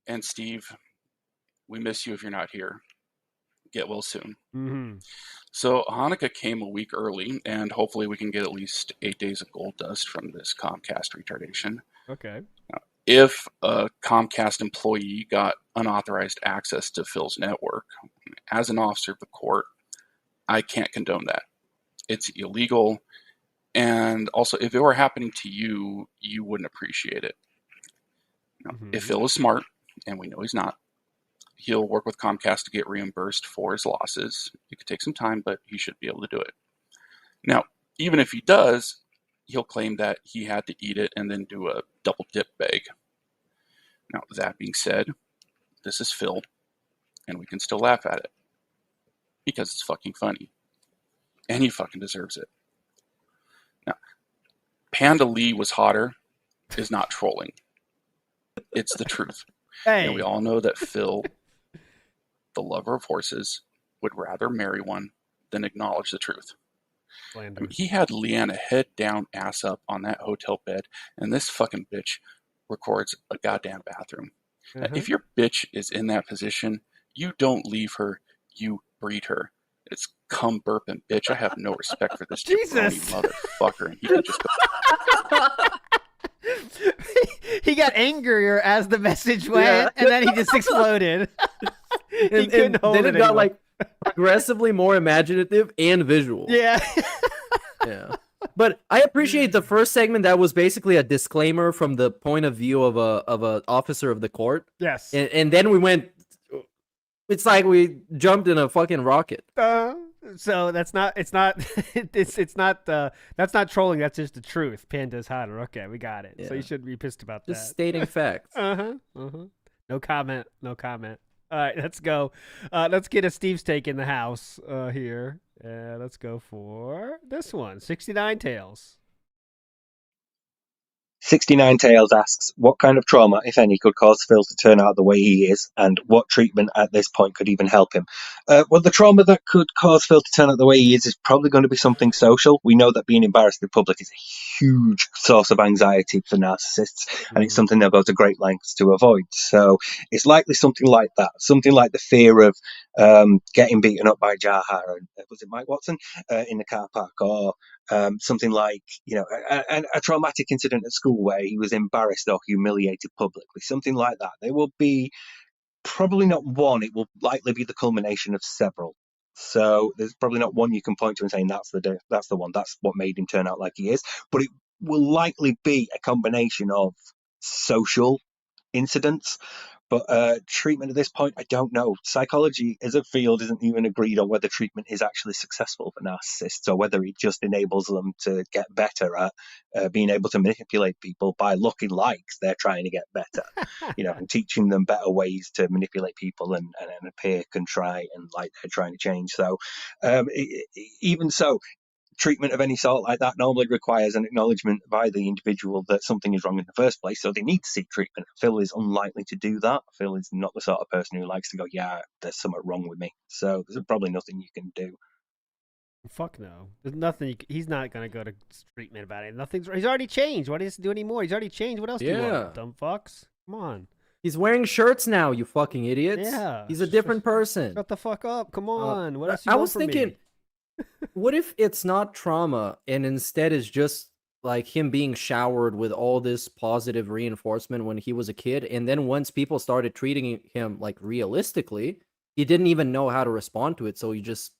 and Steve, we miss you if you're not here. Get well soon. Mm-hmm. So Hanukkah came a week early, and hopefully we can get at least 8 days of gold dust from this Comcast retardation. Okay. Now, if a Comcast employee got unauthorized access to Phil's network, as an officer of the court, I can't condone that. It's illegal. And also, if it were happening to you, you wouldn't appreciate it. If Phil is smart, and we know he's not, he'll work with Comcast to get reimbursed for his losses. It could take some time, but he should be able to do it. Now, even if he does, he'll claim that he had to eat it and then do a double dip bag. Now, that being said, this is Phil, and we can still laugh at it. Because it's fucking funny. And he fucking deserves it. Now, Panda Lee was hotter is not trolling. It's the truth. Hey. And we all know that Phil, the lover of horses, would rather marry one than acknowledge the truth. I mean, he had Leanna head down, ass up on that hotel bed, and this fucking bitch records a goddamn bathroom. Now, if your bitch is in that position, you don't leave her, you breed her. It's cum burping bitch. I have no respect for this jabroni motherfucker. And he can just he got angrier as the message went, and then he just exploded. He couldn't hold then it it got anymore. like progressively more imaginative and visual. Yeah. Yeah. But I appreciate the first segment that was basically a disclaimer from the point of view of a officer of the court. Yes. And then we went. It's like we jumped in a fucking rocket. So that's not. It's not. It's not. That's not trolling. That's just the truth. Panda's hotter. Okay, we got it. So you shouldn't be pissed about that. Just stating facts. No comment. No comment. All right, let's go. Let's get a Steve's take in the house here. Let's go for this one. 69 Tails. 69 Tails asks, what kind of trauma, if any, could cause Phil to turn out the way he is, and what treatment at this point could even help him? Well, the trauma that could cause Phil to turn out the way he is probably going to be something social. We know that being embarrassed in public is a huge source of anxiety for narcissists, and it's something they'll go to great lengths to avoid. So it's likely something like that, something like the fear of getting beaten up by Jaha, was it Mike Watson, in the car park, or something like, a traumatic incident at school where he was embarrassed or humiliated publicly, something like that. There will be probably not one, it will likely be the culmination of several. So there's probably not one you can point to and saying that's the one, that's what made him turn out like he is. But it will likely be a combination of social incidents. But treatment at this point, I don't know. Psychology as a field isn't even agreed on whether treatment is actually successful for narcissists or whether it just enables them to get better at being able to manipulate people by looking like they're trying to get better, and teaching them better ways to manipulate people and appear contrite and like they're trying to change. So even so, treatment of any sort like that normally requires an acknowledgement by the individual that something is wrong in the first place, so they need to seek treatment. Phil is unlikely to do that. Phil is not the sort of person who likes to go, yeah, there's something wrong with me. So there's probably nothing you can do. Fuck no. There's nothing. He's not gonna go to treatment about it. He's already changed. Why does he do anymore? He's already changed. What else do you want? Dumb fucks. Come on. He's wearing shirts now, you fucking idiots. Yeah. He's a different person. Shut the fuck up. Come on. What else I was thinking, what if it's not trauma and instead it's just like him being showered with all this positive reinforcement when he was a kid, and then once people started treating him like realistically, he didn't even know how to respond to it, so he just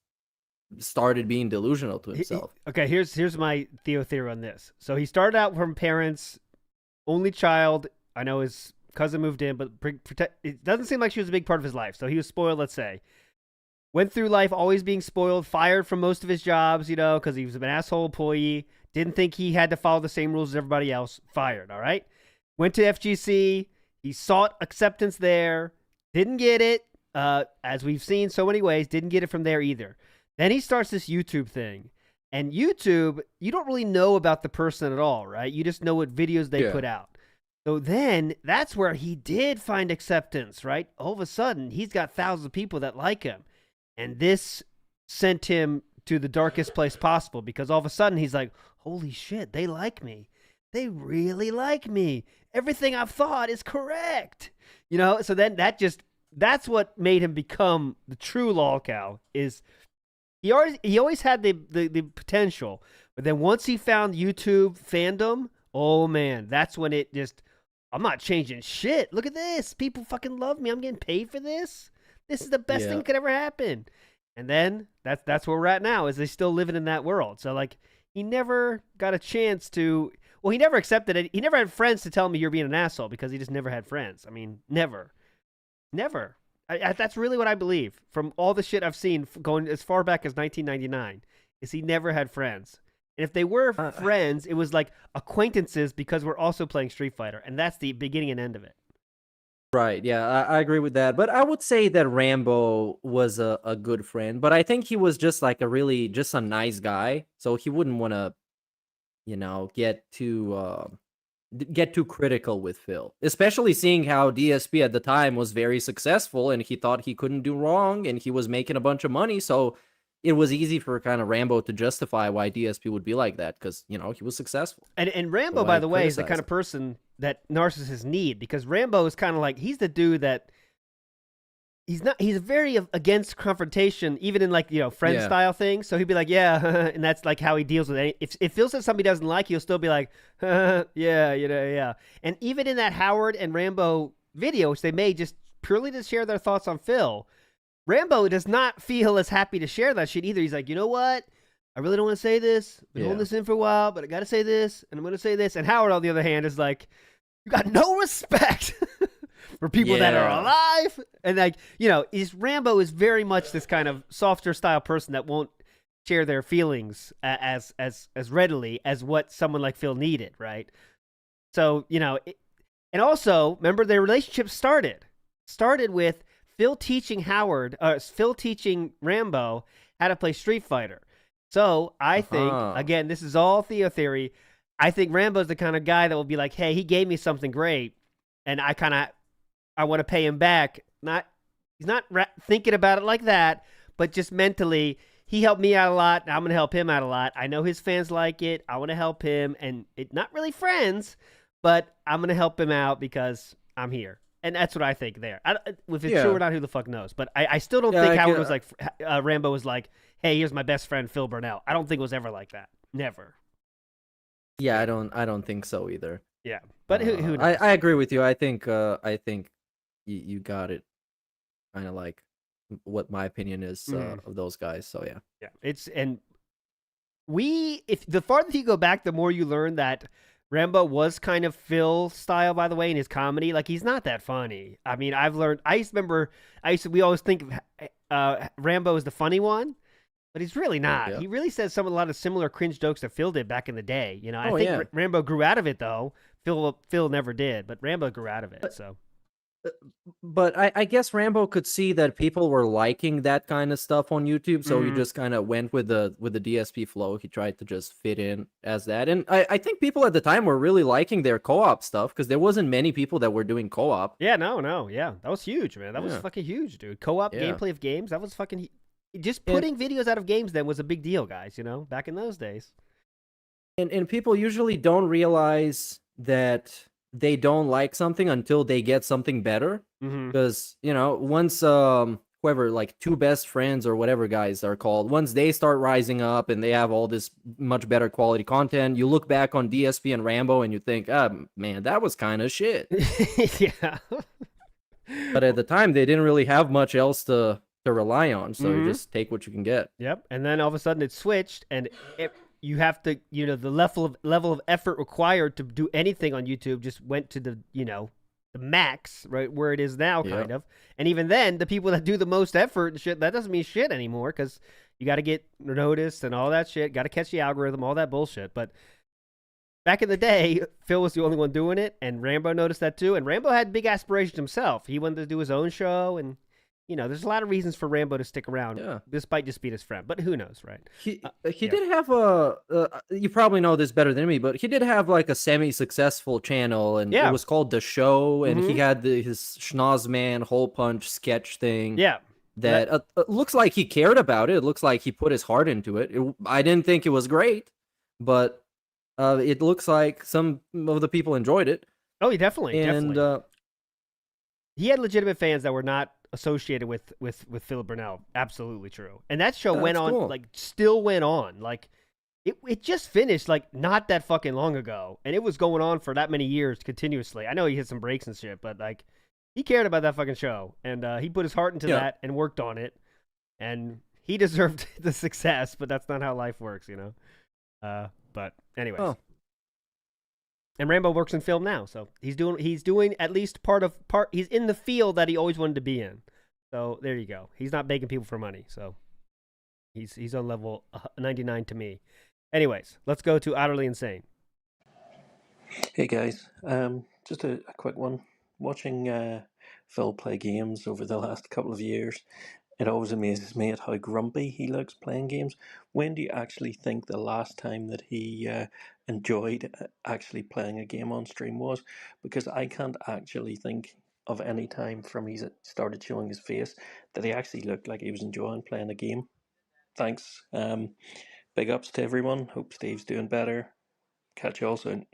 started being delusional to himself. Okay, here's my theory on this. So he started out from parents, only child. I know his cousin moved in, but it doesn't seem like she was a big part of his life. So he was spoiled, let's say. Went through life always being spoiled, fired from most of his jobs, because he was an asshole employee. Didn't think he had to follow the same rules as everybody else. Fired, all right? Went to FGC. He sought acceptance there. Didn't get it, as we've seen so many ways. Didn't get it from there either. Then he starts this YouTube thing. And YouTube, you don't really know about the person at all, right? You just know what videos they put out. So then that's where he did find acceptance, right? All of a sudden, he's got thousands of people that like him. And this sent him to the darkest place possible, because all of a sudden he's like, holy shit, they like me. They really like me. Everything I've thought is correct. So then that's what made him become the true lolcow. Is he always had the potential, but then once he found YouTube fandom, oh man, that's when it just, I'm not changing shit. Look at this. People fucking love me. I'm getting paid for this. This is the best thing that could ever happen. And then that's where we're at now, is they still living in that world. So like, he never got a chance to, well, he never accepted it. He never had friends to tell him you're being an asshole, because he just never had friends. I mean, never. That's really what I believe from all the shit I've seen going as far back as 1999, is he never had friends. And if they were friends, it was like acquaintances, because we're also playing Street Fighter. And that's the beginning and end of it. Right, yeah, I agree with that. But I would say that Rambo was a good friend. But I think he was just like just a nice guy. So he wouldn't want to, get too critical with Phil. Especially seeing how DSP at the time was very successful and he thought he couldn't do wrong and he was making a bunch of money. So it was easy for kind of Rambo to justify why DSP would be like that, because, he was successful. And Rambo, by the way, is the kind of person that narcissists need, because Rambo is kind of like, he's the dude that he's very against confrontation, even in like, friend style things. So he'd be like, yeah, and that's like how he deals with it. If it feels that somebody doesn't like, he'll still be like, yeah. And even in that Howard and Rambo video, which they made just purely to share their thoughts on Phil, Rambo does not feel as happy to share that shit either. He's like, you know what? I really don't want to say this. Been holding this in for a while, but I got to say this, and I'm going to say this. And Howard, on the other hand, is like, you got no respect for people that are alive. And like, Rambo is very much this kind of softer style person that won't share their feelings as readily as what someone like Phil needed, right? So, and also, remember, their relationship started with Phil teaching Phil teaching Rambo how to play Street Fighter. So I think, again, this is all theory. I think Rambo's the kind of guy that will be like, hey, he gave me something great, and I want to pay him back. He's not thinking about it like that, but just mentally, he helped me out a lot, and I'm going to help him out a lot. I know his fans like it. I want to help him, and not really friends, but I'm going to help him out because I'm here. And that's what I think there. If it's true or not, who the fuck knows? But I still don't think Howard was like, Rambo was like, hey, here's my best friend, Phil Burnell. I don't think it was ever like that. Never. Yeah, I don't think so either. Yeah, but who knows? I agree with you. I think you got it. Kind of like what my opinion is of those guys. So yeah. If the farther you go back, the more you learn that Rambo was kind of Phil style, by the way, in his comedy. Like, he's not that funny. I mean, we always think Rambo is the funny one, but he's really not. Yeah. He really says a lot of similar cringe jokes that Phil did back in the day. I think Rambo grew out of it, though. Phil never did, but Rambo grew out of it. But I guess Rambo could see that people were liking that kind of stuff on YouTube, so he just kind of went with the DSP flow. He tried to just fit in as that, and I think people at the time were really liking their co-op stuff, because there wasn't many people that were doing co-op. Yeah, no, yeah, that was huge, man. That was fucking huge, dude. Co-op gameplay of games, that was fucking Just putting videos out of games then was a big deal, guys, back in those days. And people usually don't realize that they don't like something until they get something better. Because, once whoever, like two best friends or whatever guys are called, once they start rising up and they have all this much better quality content, you look back on DSP and Rambo and you think, man, that was kind of shit. Yeah. But at the time, they didn't really have much else to rely on, so you just take what you can get. Yep. And then all of a sudden it switched, and you have to, the level of effort required to do anything on YouTube just went to the max, right, where it is now, kind of. And even then, the people that do the most effort and shit, that doesn't mean shit anymore, because you got to get noticed and all that shit, got to catch the algorithm, all that bullshit. But back in the day, Phil was the only one doing it, and Rambo noticed that too. And Rambo had big aspirations himself. He wanted to do his own show, and there's a lot of reasons for Rambo to stick around, despite just being his friend. But who knows, right? He did have you probably know this better than me, but he did have like a semi-successful channel, and it was called The Show, and he had his Schnozman hole punch sketch thing. Yeah. That looks like he cared about it. It looks like he put his heart into it. I didn't think it was great, but it looks like some of the people enjoyed it. Oh, definitely. And he had legitimate fans that were not associated with Philip Burnell. Absolutely true. And that show went on, cool. still went on. It just finished, not that fucking long ago. And it was going on for that many years continuously. I know he hit some breaks and shit, but, he cared about that fucking show. And he put his heart into that and worked on it. And he deserved the success, but that's not how life works, But anyways. Oh. And Rambo works in film now, so he's doing at least he's in the field that he always wanted to be in. So there you go. He's not begging people for money, so he's on level 99 to me. Anyways, let's go to Utterly Insane. Hey guys, just a quick one. Watching Phil play games over the last couple of years, it always amazes me at how grumpy he looks playing games. When do you actually think the last time that he enjoyed actually playing a game on stream was? Because I can't actually think of any time from he started showing his face that he actually looked like he was enjoying playing a game. Thanks. Big ups to everyone. Hope Steve's doing better. Catch you all soon.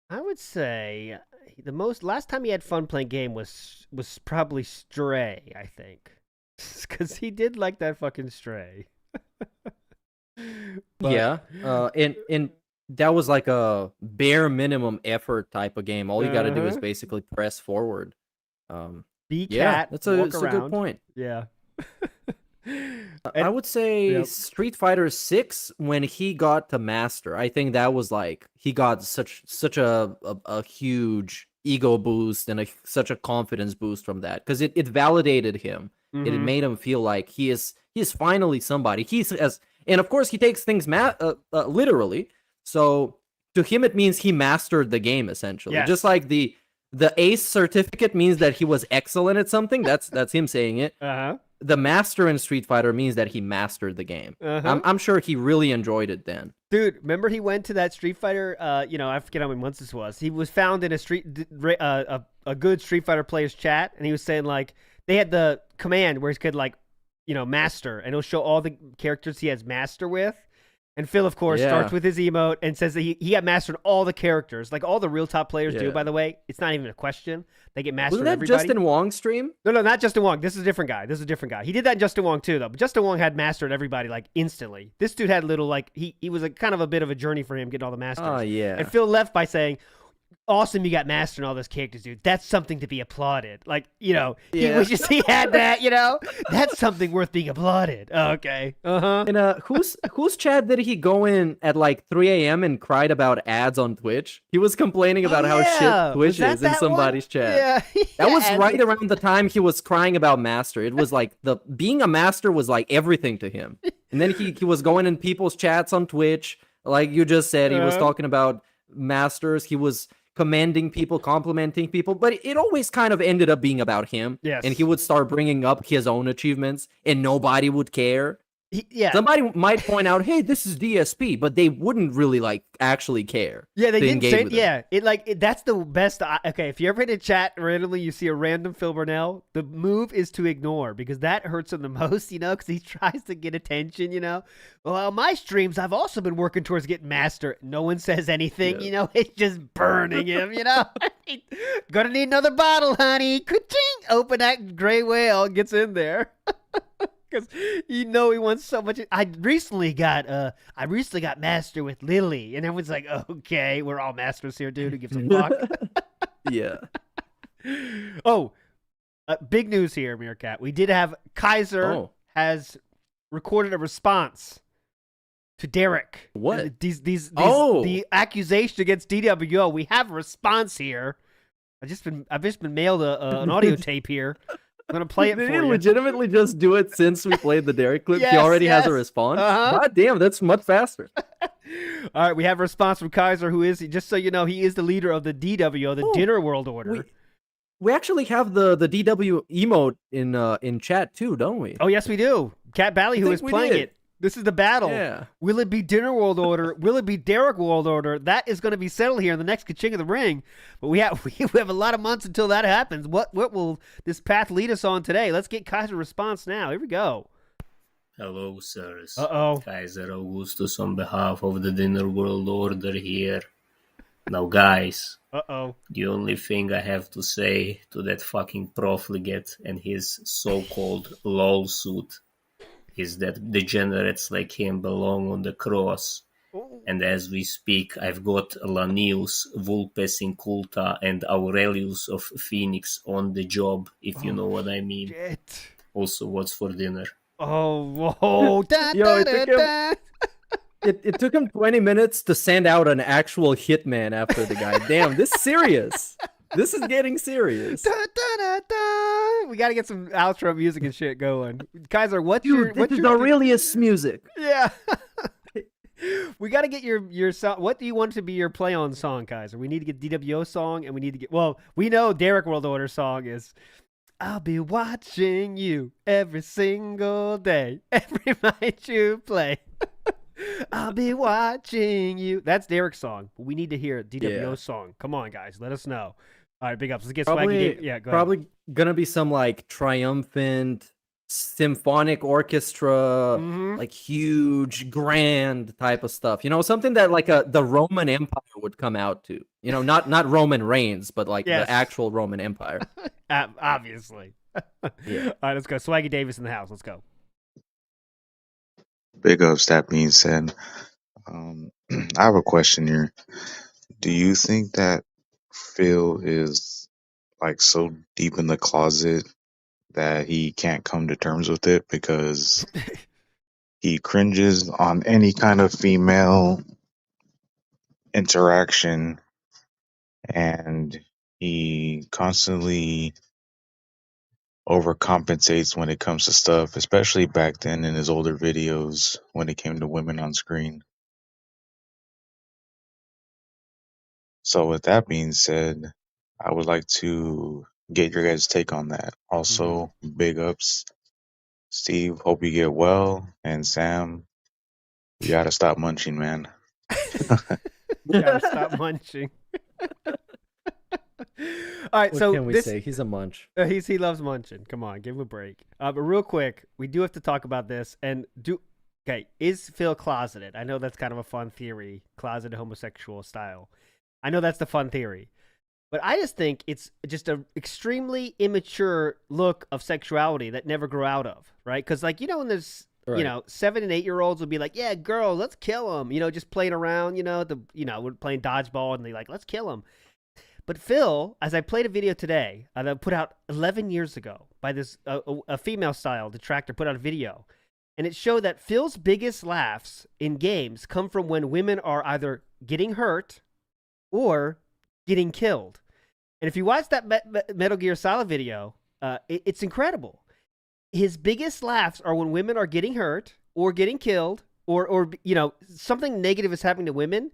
I would say the last time he had fun playing game was probably Stray, I think. Because he did like that fucking Stray. Yeah. And that was like a bare minimum effort type of game. All you got to do is basically press forward. Be cat. That's a good point. Yeah. I would say Street Fighter 6 when he got to master. I think that was he got such a huge ego boost and such a confidence boost from that, because it validated him. It made him feel like he is finally somebody. And of course he takes things literally. So to him it means he mastered the game essentially. Yes. Just like the ace certificate means that he was excellent at something. That's him saying it. The master in Street Fighter means that he mastered the game. I'm sure he really enjoyed it then. Dude, remember he went to that Street Fighter, I forget how many months this was. He was found in a good Street Fighter player's chat, and he was saying, they had the command where he could, master, and it'll show all the characters he has master with. And Phil, of course, starts with his emote and says that he got mastered all the characters. Like all the real top players do, by the way. It's not even a question. They get mastered Wasn't that everybody. Justin Wong's stream? No, not Justin Wong. This is a different guy. He did that in Justin Wong too, though. But Justin Wong had mastered everybody instantly. This dude had little he was kind of a bit of a journey for him getting all the masters. Oh yeah. And Phil left by saying, "Awesome, you got mastered in all those characters, dude. That's something to be applauded." He wishes he had that. That's something worth being applauded. Okay. And whose chat did he go in at 3 a.m. and cried about ads on Twitch? He was complaining about how shit Twitch is in somebody's chat. Yeah. That was right around the time he was crying about master. It was being a master was everything to him. And then he was going in people's chats on Twitch, like you just said. He was talking about masters. He was commending people, complimenting people, but it always kind of ended up being about him. Yes. And he would start bringing up his own achievements, and nobody would care. Yeah. Somebody might point out, "Hey, this is DSP," but they wouldn't really like actually care. Yeah, they didn't say. With Yeah, that's the best. Okay, if you ever hit a chat randomly, you see a random Phil Burnell. The move is to ignore because that hurts him the most. Because he tries to get attention. Well, my streams, I've also been working towards getting master. No one says anything. Yeah. It's just burning him. Gonna need another bottle, honey. Ka-ching! Open that gray whale. Gets in there. Because he wants so much. I recently got master with Lily, and everyone's like, okay, we're all masters here, dude. Who gives a fuck? Yeah. Oh, big news here, Meerkat. We did have Kaiser has recorded a response to Derek. What? The accusation against DWO. We have a response here. I've just been mailed an audio tape here. I'm gonna play it for you. Did he legitimately just do it since we played the Derek clip? Yes, he already has a response? Uh-huh. God damn, that's much faster. All right, we have a response from Kaiser, who is, just so you know, he is the leader of the DWO, the Dinner World Order. We actually have the DW emote in chat too, don't we? Oh, yes, we do. Cat Bally, who is playing it. This is the battle. Yeah. Will it be Dinner World Order? Will it be Derek World Order? That is going to be settled here in the next Ka-Ching of the Ring. But we have a lot of months until that happens. What will this path lead us on today? Let's get Kaiser's response now. Here we go. Hello, sirs. Uh-oh. Kaiser Augustus on behalf of the Dinner World Order here. Now, guys. Uh-oh. The only thing I have to say to that fucking profligate and his so-called LOL suit is that degenerates like him belong on the cross. Ooh. And as we speak, I've got Lanius, Vulpes Inculta, and Aurelius of Phoenix on the job, if you know what I mean. Shit. Also, what's for dinner? Oh, whoa. It took him 20 minutes to send out an actual hitman after the guy. Damn, this is serious. This is getting serious. We got to get some outro music and shit going. Kaiser, what's this is Aurelius music. Yeah. We got to get your song. What do you want to be your play on song, Kaiser? We need to get DWO song, and we need to get, well, we know Derek World Order song is I'll be watching you every single day, every night you play. I'll be watching you. That's Derek's song. But we need to hear a DWO song. Come on, guys. Let us know. All right, big ups. Let's get Swaggy. Yeah, go ahead. Probably gonna be some like triumphant symphonic orchestra, like huge, grand type of stuff. Something that like the Roman Empire would come out to. Not Roman Reigns, but like the actual Roman Empire. Obviously. Yeah. All right, let's go. Swaggy Davis in the house. Let's go. Big ups. That being said, I have a question here. Do you think that Phil is like so deep in the closet that he can't come to terms with it because he cringes on any kind of female interaction and he constantly overcompensates when it comes to stuff, especially back then in his older videos when it came to women on screen? So with that being said, I would like to get your guys' take on that. Also, big ups. Steve, hope you get well. And Sam, you gotta stop munching, man. You gotta stop munching. All right, what so can we say? He's a munch. He loves munching. Come on, give him a break. But real quick, we do have to talk about this. Okay, is Phil closeted? I know that's kind of a fun theory, closeted homosexual style. I know that's the fun theory. But I just think it's just an extremely immature look of sexuality that never grew out of, right? Because, like, when there's, 7 and 8 year olds will be like, yeah, girl, let's kill him. Just playing around, we're playing dodgeball and they're like, let's kill him. But Phil, as I played a video today that I put out 11 years ago by this a female style detractor put out a video, and it showed that Phil's biggest laughs in games come from when women are either getting hurt or getting killed. And if you watch that Metal Gear Solid video, it's incredible. His biggest laughs are when women are getting hurt or getting killed or something negative is happening to women.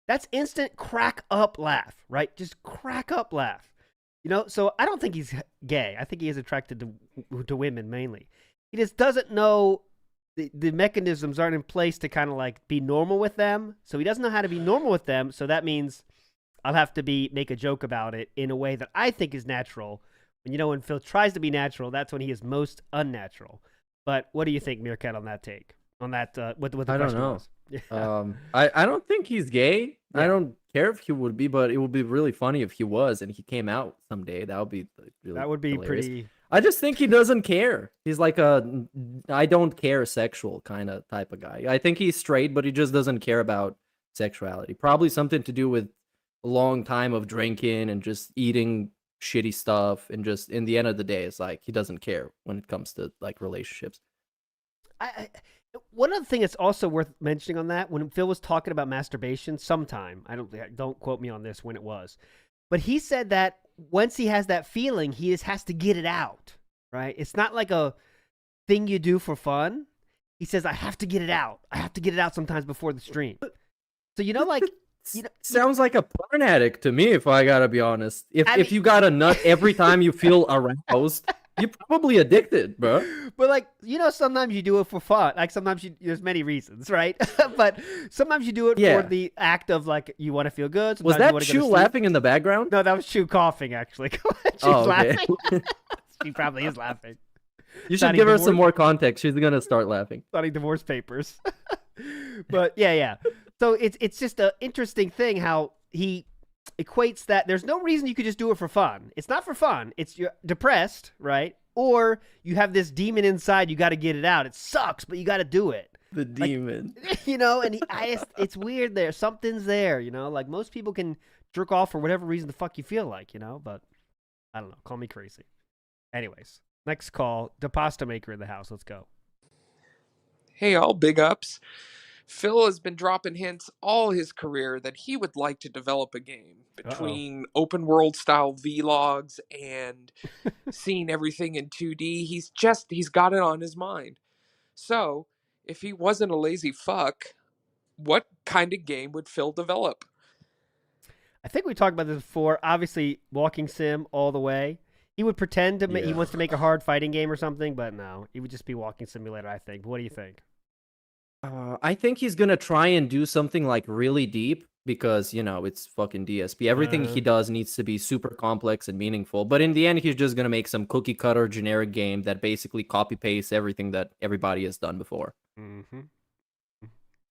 That's instant crack up laugh, right? Just crack up laugh. So I don't think he's gay. I think he is attracted to women mainly. He just doesn't know the mechanisms aren't in place to kind of like be normal with them. So he doesn't know how to be normal with them. So that means I'll have to make a joke about it in a way that I think is natural. And when Phil tries to be natural, that's when he is most unnatural. But what do you think, Meerkat, on that take? On that, what the I don't question know. was? I don't think he's gay. I don't care if he would be, but it would be really funny if he was and he came out someday. That would be really That would be hilarious. pretty. I just think he doesn't care. He's like a I don't care sexual kind of type of guy. I think he's straight, but he just doesn't care about sexuality. Probably something to do with a long time of drinking and just eating shitty stuff, and just in the end of the day, it's like he doesn't care when it comes to like relationships. One other thing that's also worth mentioning on that, when Phil was talking about masturbation sometime, don't quote me on this when it was, but he said that once he has that feeling, he just has to get it out, right? It's not like a thing you do for fun. He says, I have to get it out. I have to get it out sometimes before the stream. So, Sounds like a porn addict to me, if I gotta be honest. If you got a nut every time you feel aroused, you're probably addicted, bro. But sometimes you do it for fun. Like sometimes there's many reasons, right? But sometimes you do it for the act of like you want to feel good. Was Sometimes that Shu laughing in the background? No, that was Shu coughing actually. She's okay. laughing. She probably is laughing. You should give her some more context. She's gonna start laughing. Signing divorce papers. But yeah. So it's just an interesting thing how he equates that there's no reason you could just do it for fun. It's not for fun. It's you're depressed, right? Or you have this demon inside. You got to get it out. It sucks, but you got to do it. The demon. And it's weird there. Something's there, Like most people can jerk off for whatever reason the fuck you feel like, But I don't know. Call me crazy. Anyways, next call. The pasta maker in the house. Let's go. Hey, all big ups. Phil has been dropping hints all his career that he would like to develop a game between open world style vlogs and seeing everything in 2D. He's got it on his mind. So, if he wasn't a lazy fuck, what kind of game would Phil develop? I think we talked about this before. Obviously, walking sim all the way. He would pretend to he wants to make a hard fighting game or something, but no, it would just be walking simulator, I think. What do you think? I think he's gonna try and do something like really deep because it's fucking DSP. Everything he does needs to be super complex and meaningful. But in the end, he's just gonna make some cookie cutter generic game that basically copy pastes everything that everybody has done before. Mm-hmm.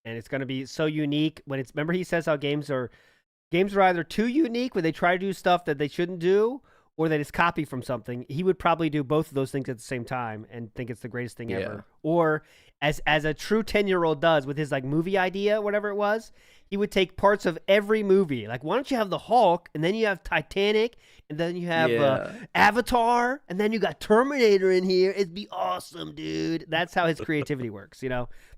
And it's gonna be so unique when it's. Remember, he says how games are either too unique where they try to do stuff that they shouldn't do, or that it's copy from something. He would probably do both of those things at the same time and think it's the greatest thing ever. Or as a true 10-year-old does with his like movie idea, whatever it was, he would take parts of every movie. Like, why don't you have the Hulk, and then you have Titanic, and then you have Avatar, and then you got Terminator in here. It'd be awesome, dude. That's how his creativity works,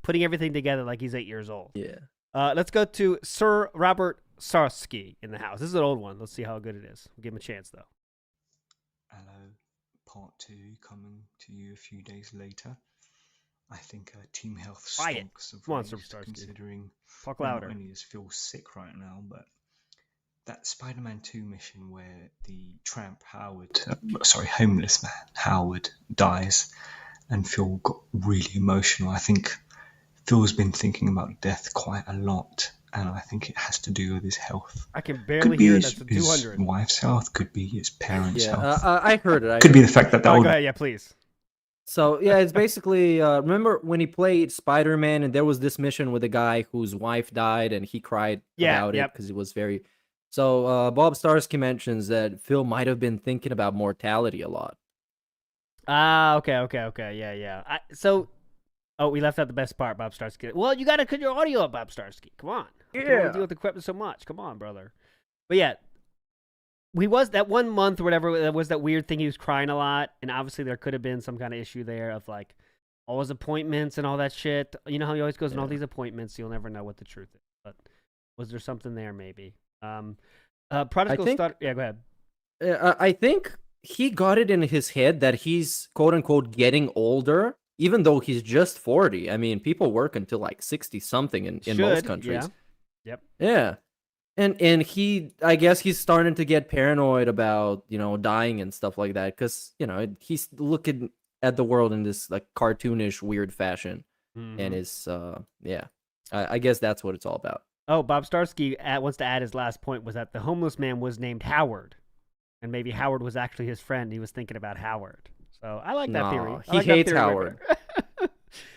putting everything together like he's 8 years old. Yeah. Let's go to Sir Robert Sarsky in the house. This is an old one. Let's see how good it is. We'll give him a chance, though. Hello, part 2 coming to you a few days later. I think Team Health stonks of waste, considering talk louder. Not only is Phil sick right now, but that Spider-Man 2 mission where the homeless man Howard dies, and Phil got really emotional. I think Phil's been thinking about death quite a lot, and I think it has to do with his health. I can barely hear it. That's a 200. His wife's health, could be his parents' health. I heard it. Could be the fact that Go ahead, yeah, please. So, yeah, it's basically, remember when he played Spider-Man and there was this mission with a guy whose wife died and he cried about it because it was very... So, Bob Starsky mentions that Phil might have been thinking about mortality a lot. Okay, yeah. We left out the best part, Bob Starsky. Well, you got to cut your audio up, Bob Starsky. Come on. You don't wanna deal with the equipment so much. Come on, brother. But yeah, we was that 1 month or whatever. That was that weird thing. He was crying a lot, and obviously there could have been some kind of issue there of like all his appointments and all that shit. You know how he always goes on all these appointments. You'll never know what the truth is. But was there something there? Maybe. Prodigal start. Yeah, go ahead. I think he got it in his head that he's quote unquote getting older, even though he's just 40. I mean, people work until like 60 something in most countries. Yeah. Yep. Yeah. And I guess he's starting to get paranoid about, dying and stuff like that. Cause, he's looking at the world in this like cartoonish, weird fashion. and is I guess that's what it's all about. Oh, Bob Starsky wants to add his last point was that the homeless man was named Howard, and maybe Howard was actually his friend. He was thinking about Howard. So I like that theory. He hates Howard.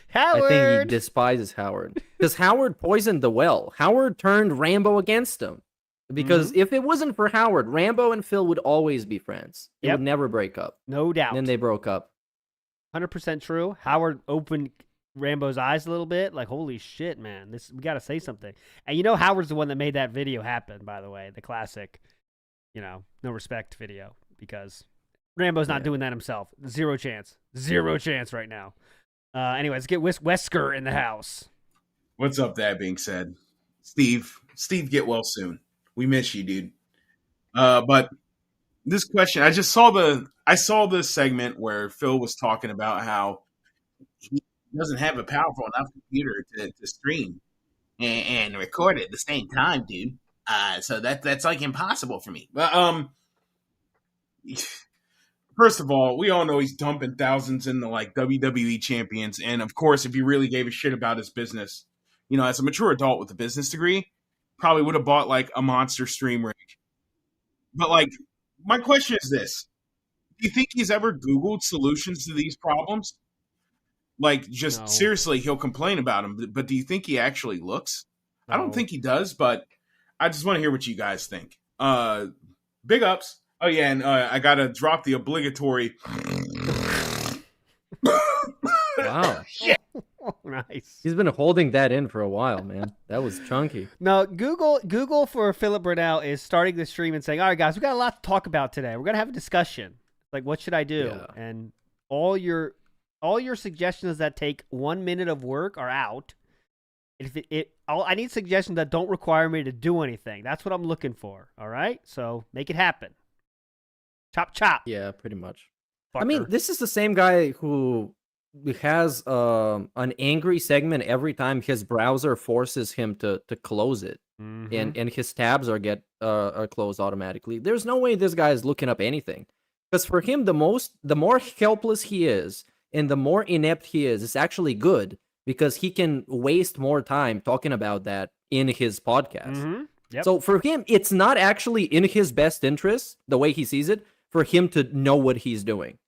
Howard! I think he despises Howard because Howard poisoned the well. Howard turned Rambo against him because if it wasn't for Howard, Rambo and Phil would always be friends. They would never break up. No doubt. And then they broke up. 100% true. Howard opened Rambo's eyes a little bit. Like, holy shit, man. We got to say something. And you know Howard's the one that made that video happen, by the way. The classic, no respect video. Because Rambo's not doing that himself. Zero chance. Zero chance right now. Anyway, let's get Wesker in the house. What's up, that being said? Steve, get well soon. We miss you, dude. But this question, I saw the segment where Phil was talking about how he doesn't have a powerful enough computer to stream and record at the same time, dude. So that's like impossible for me. But first of all, we all know he's dumping thousands into like WWE champions, and of course, if he really gave a shit about his business, as a mature adult with a business degree, probably would have bought like a monster stream rig. But like, my question is this: do you think he's ever Googled solutions to these problems? Like, just No. seriously, he'll complain about them, but do you think he actually looks? No. I don't think he does, but I just want to hear what you guys think. Big ups. Oh, yeah, and I got to drop the obligatory. Wow. Nice. He's been holding that in for a while, man. That was chunky. No, Google for Philip Burnell is starting the stream and saying, all right, guys, we got a lot to talk about today. We're going to have a discussion. Like, what should I do? Yeah. And all your suggestions that take 1 minute of work are out. I need suggestions that don't require me to do anything. That's what I'm looking for. All right? So make it happen. Chop, chop. Yeah, pretty much. Fucker. I mean, this is the same guy who has an angry segment every time his browser forces him to close it, and his tabs are closed automatically. There's no way this guy is looking up anything, because for him, the more helpless he is and the more inept he is, it's actually good because he can waste more time talking about that in his podcast. Yep. So for him, it's not actually in his best interest, the way he sees it, for him to know what he's doing.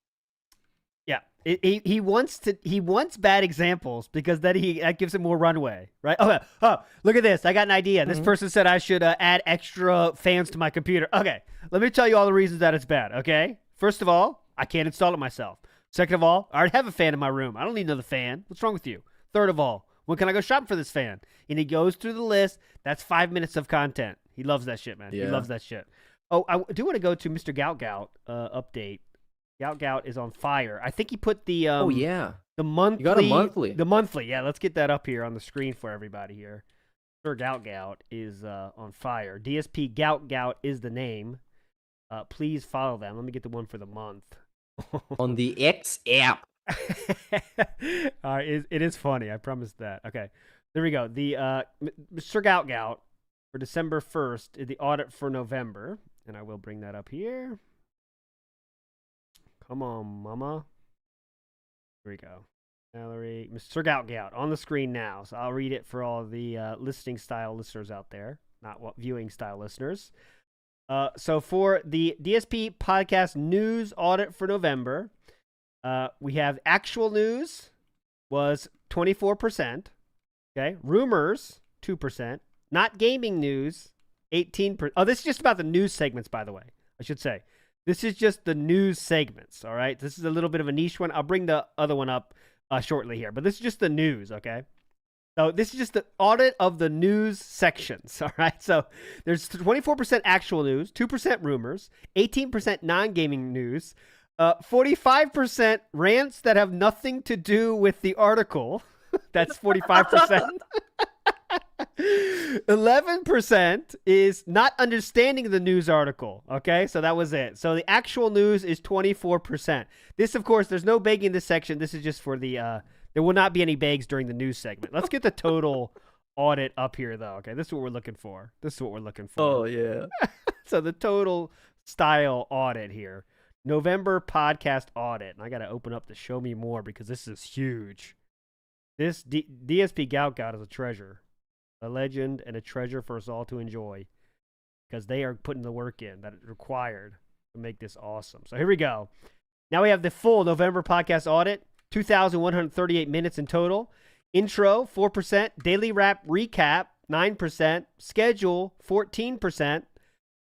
Yeah, he wants bad examples because then that gives him more runway, right? Oh, look at this! I got an idea. This person said I should add extra fans to my computer. Okay, let me tell you all the reasons that it's bad. Okay, first of all, I can't install it myself. Second of all, I already have a fan in my room. I don't need another fan. What's wrong with you? Third of all, when can I go shopping for this fan? And he goes through the list. That's 5 minutes of content. He loves that shit, man. Yeah. He loves that shit. Oh, I do want to go to Mr. Gout update. Gout is on fire. I think he put the the monthly. You got a monthly. The monthly. Yeah, let's get that up here on the screen for everybody here. Sir Gout is on fire. DSP Gout is the name. Please follow them. Let me get the one for the month. On the X app. All right, it is funny. I promise that. Okay, there we go. The Mr. Gout for December 1st, the audit for November, and I will bring that up here. Come on, mama. Here we go. Gallery, Mr. Gout on the screen now. So I'll read it for all the listening style listeners out there, not viewing style listeners. So for the DSP podcast news audit for November, we have actual news was 24%. Okay, rumors 2%. Not gaming news 18%. Oh, this is just about the news segments, by the way. I should say. This is just the news segments, all right? This is a little bit of a niche one. I'll bring the other one up shortly here, but this is just the news, okay? So this is just the audit of the news sections, all right? So there's 24% actual news, 2% rumors, 18% non-gaming news, 45% rants that have nothing to do with the article. That's 45%. 11% is not understanding the news article. Okay, so that was it. So the actual news is 24%. This, of course, there's no begging in this section. This is just for the, there will not be any begs during the news segment. Let's get the total audit up here, though. Okay, this is what we're looking for. Oh, yeah. So the total style audit here. November podcast audit. And I got to open up the show me more because this is huge. This DSP Gout is a treasure, a legend, and a treasure for us all to enjoy because they are putting the work in that is required to make this awesome. So here we go. Now we have the full November podcast audit, 2,138 minutes in total. Intro, 4%. Daily wrap recap, 9%. Schedule, 14%.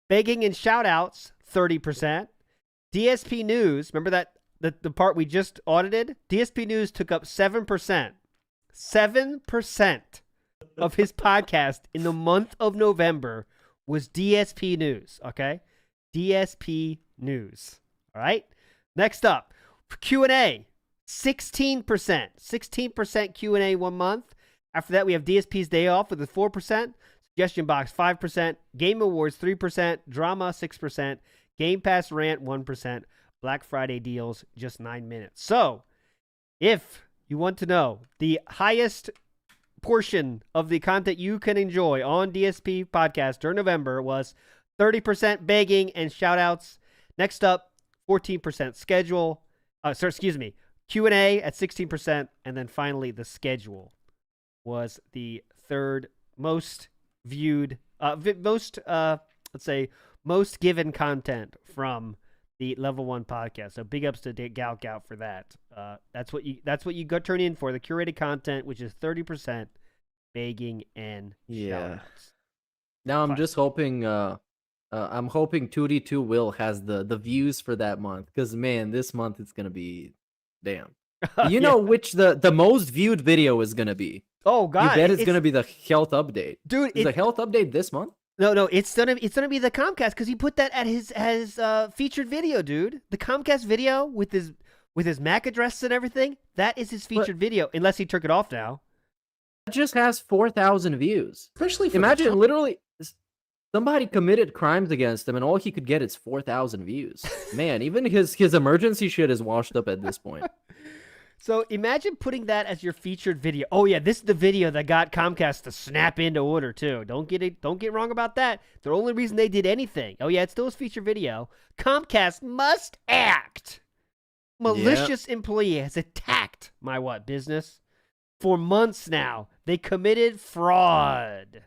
Begging and shoutouts, 30%. DSP News, remember that the part we just audited? DSP News took up 7%. 7% of his podcast in the month of November was DSP News, okay? DSP News, all right? Next up, Q&A, 16%. 16% Q&A 1 month. After that, we have DSP's Day Off with a 4%. Suggestion Box, 5%. Game Awards, 3%. Drama, 6%. Game Pass Rant, 1%. Black Friday Deals, just 9 minutes. So, if you want to know the highest portion of the content you can enjoy on DSP Podcast during November was 30% begging and shoutouts. Next up, 14% schedule. Q&A at 16. And then finally, the schedule was the third most viewed, most given content from the Level 1 podcast. So big ups to Gout for that. That's what you go turn in for, the curated content, which is 30% begging and shoutouts. Now I'm just hoping I'm hoping 2D2 Will has the views for that month, because man, this month it's gonna be damn. You know which the most viewed video is gonna be? Oh god, you bet it's gonna be the health update, dude. Is the health update this month? No, it's gonna be the Comcast, because he put that at his featured video, dude. The Comcast video with his MAC address and everything. That is his featured video, unless he took it off now. It just has 4,000 views. Especially for imagine literally somebody committed crimes against him, and all he could get is 4,000 views. Man, even his emergency shit is washed up at this point. So imagine putting that as your featured video. Oh yeah, this is the video that got Comcast to snap into order too. Don't get wrong about that. The only reason they did anything. Oh yeah, it's still his featured video. Comcast must act. Malicious employee has attacked my business for months now. They committed fraud.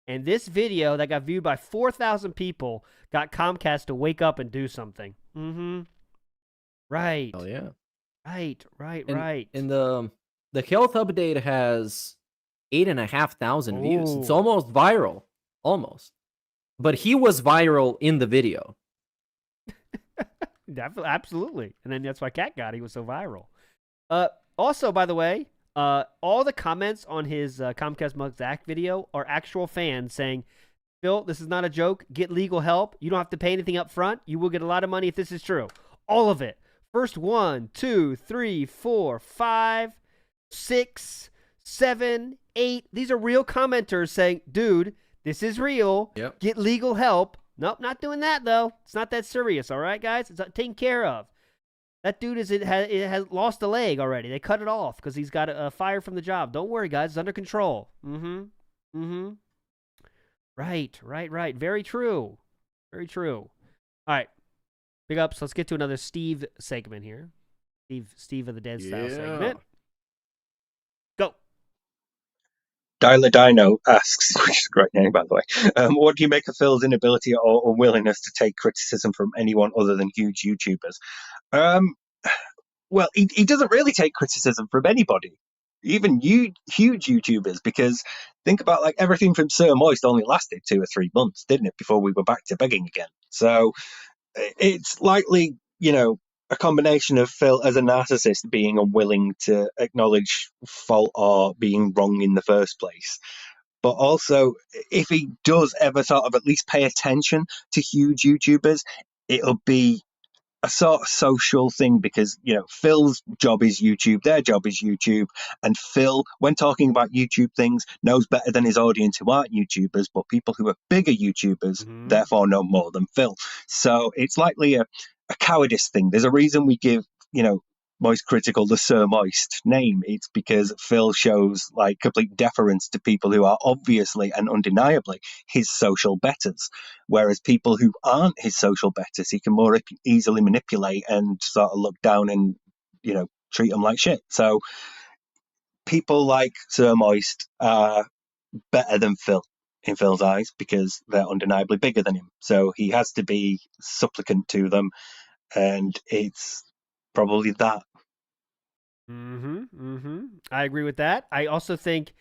And this video that got viewed by 4,000 people got Comcast to wake up and do something. Mm-hmm. Right. Oh yeah. Right. And the health update has 8,500 views. It's almost viral. Almost. But he was viral in the video. Absolutely. And then that's why Cat got it. He was so viral. Also, by the way, all the comments on his Comcast Mugs Act video are actual fans saying, Phil, this is not a joke. Get legal help. You don't have to pay anything up front. You will get a lot of money if this is true. All of it. First 1, 2, 3, 4, 5, 6, 7, 8. These are real commenters saying, dude, this is real. Yep. Get legal help. Nope, not doing that, though. It's not that serious, all right, guys? It's taken care of. That dude has lost a leg already. They cut it off because he's got a fire from the job. Don't worry, guys. It's under control. Mm-hmm. Right. Very true. All right. Big ups. Let's get to another Steve segment here. Steve of the Dead style segment. Go. Dialer Dino asks, which is a great name, by the way, what do you make of Phil's inability or unwillingness to take criticism from anyone other than huge YouTubers? Well, he doesn't really take criticism from anybody, even huge YouTubers, because think about like everything from Sir Moist only lasted 2 or 3 months, didn't it, before we were back to begging again. So it's likely, a combination of Phil as a narcissist being unwilling to acknowledge fault or being wrong in the first place. But also, if he does ever sort of at least pay attention to huge YouTubers, it'll be a sort of social thing, because Phil's job is YouTube, their job is YouTube, and Phil, when talking about YouTube things, knows better than his audience who aren't YouTubers, but people who are bigger YouTubers therefore know more than Phil. So it's likely a cowardice thing. There's a reason we give Moist Critical the Sir Moist name. It's because Phil shows like complete deference to people who are obviously and undeniably his social betters, whereas people who aren't his social betters he can more easily manipulate and sort of look down and treat them like shit. So people like Sir Moist are better than Phil in Phil's eyes because they're undeniably bigger than him. So he has to be supplicant to them, and it's probably that. I agree with that. I also think,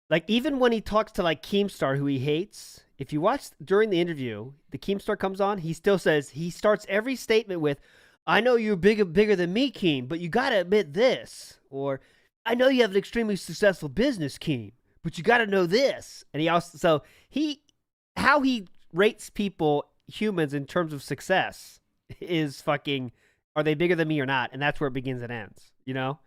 like, even when he talks to like Keemstar, who he hates, if you watch during the interview, the Keemstar comes on, he still says, he starts every statement with, "I know you're bigger than me, Keem, but you gotta admit this," or "I know you have an extremely successful business, Keem, but you gotta know this." And he also, so how he rates people, humans, in terms of success is fucking, are they bigger than me or not? And that's where it begins and ends, you know?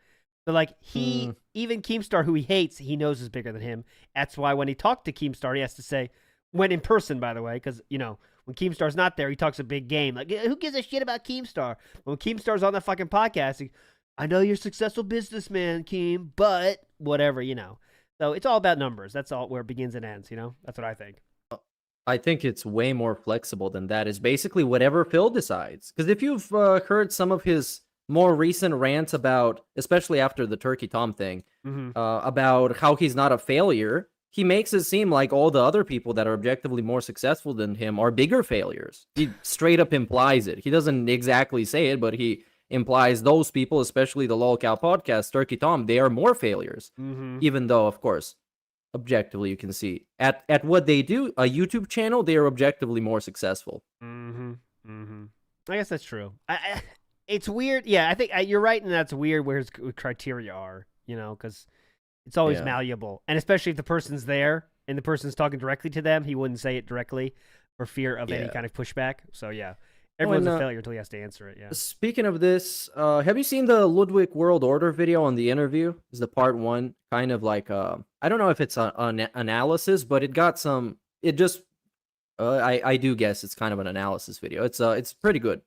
So, like, even Keemstar, who he hates, he knows is bigger than him. That's why when he talked to Keemstar, he has to say, when in person, by the way, because, you know, when Keemstar's not there, he talks a big game. Like, who gives a shit about Keemstar? When Keemstar's on that fucking podcast, "I know you're a successful businessman, Keem, but whatever, you know." So it's all about numbers. That's all where it begins and ends, you know? That's what I think. I think it's way more flexible than that. It's basically whatever Phil decides. Because if you've heard some of his more recent rants about, especially after the Turkey Tom thing, about how he's not a failure, he makes it seem like all the other people that are objectively more successful than him are bigger failures. He straight up implies it. He doesn't exactly say it, but he implies those people, especially the LOLCOW podcast, Turkey Tom, they are more failures. Even though, of course, objectively you can see at what they do, a YouTube channel, they are objectively more successful. I guess that's true. It's weird. Yeah, I think you're right, and that's weird where his criteria are, you know, because it's always malleable. And especially if the person's there and the person's talking directly to them, he wouldn't say it directly for fear of any kind of pushback. So, yeah, everyone's a failure until he has to answer it, yeah. Speaking of this, have you seen the Ludwig World Order video on the interview? Is the part one kind of like, I don't know if it's an analysis, but it got some, it just, I do guess it's kind of an analysis video. It's pretty good.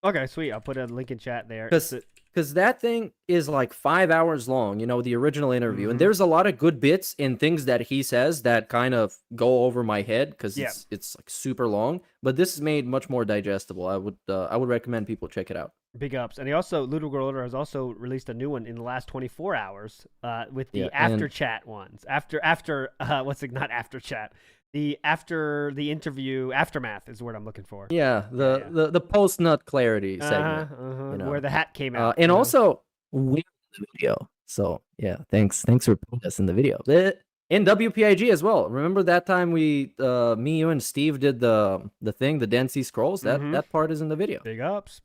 Okay, sweet. I'll put a link in chat there. Because that thing is like 5 hours long, you know, the original interview. And there's a lot of good bits and things that he says that kind of go over my head because it's like super long. But this is made much more digestible. I would recommend people check it out. Big ups. And he also, Ludwig Order has also released a new one in the last 24 hours with the after chat ones. Not after chat. The after the interview aftermath is the word I'm looking for. Yeah, the post nut clarity segment, you know, where the hat came out, and also we the video. So yeah, thanks for putting us in the video. In WPIG as well. Remember that time we, me, you, and Steve did the thing, the Dead Sea Scrolls. That part is in the video. Big ups.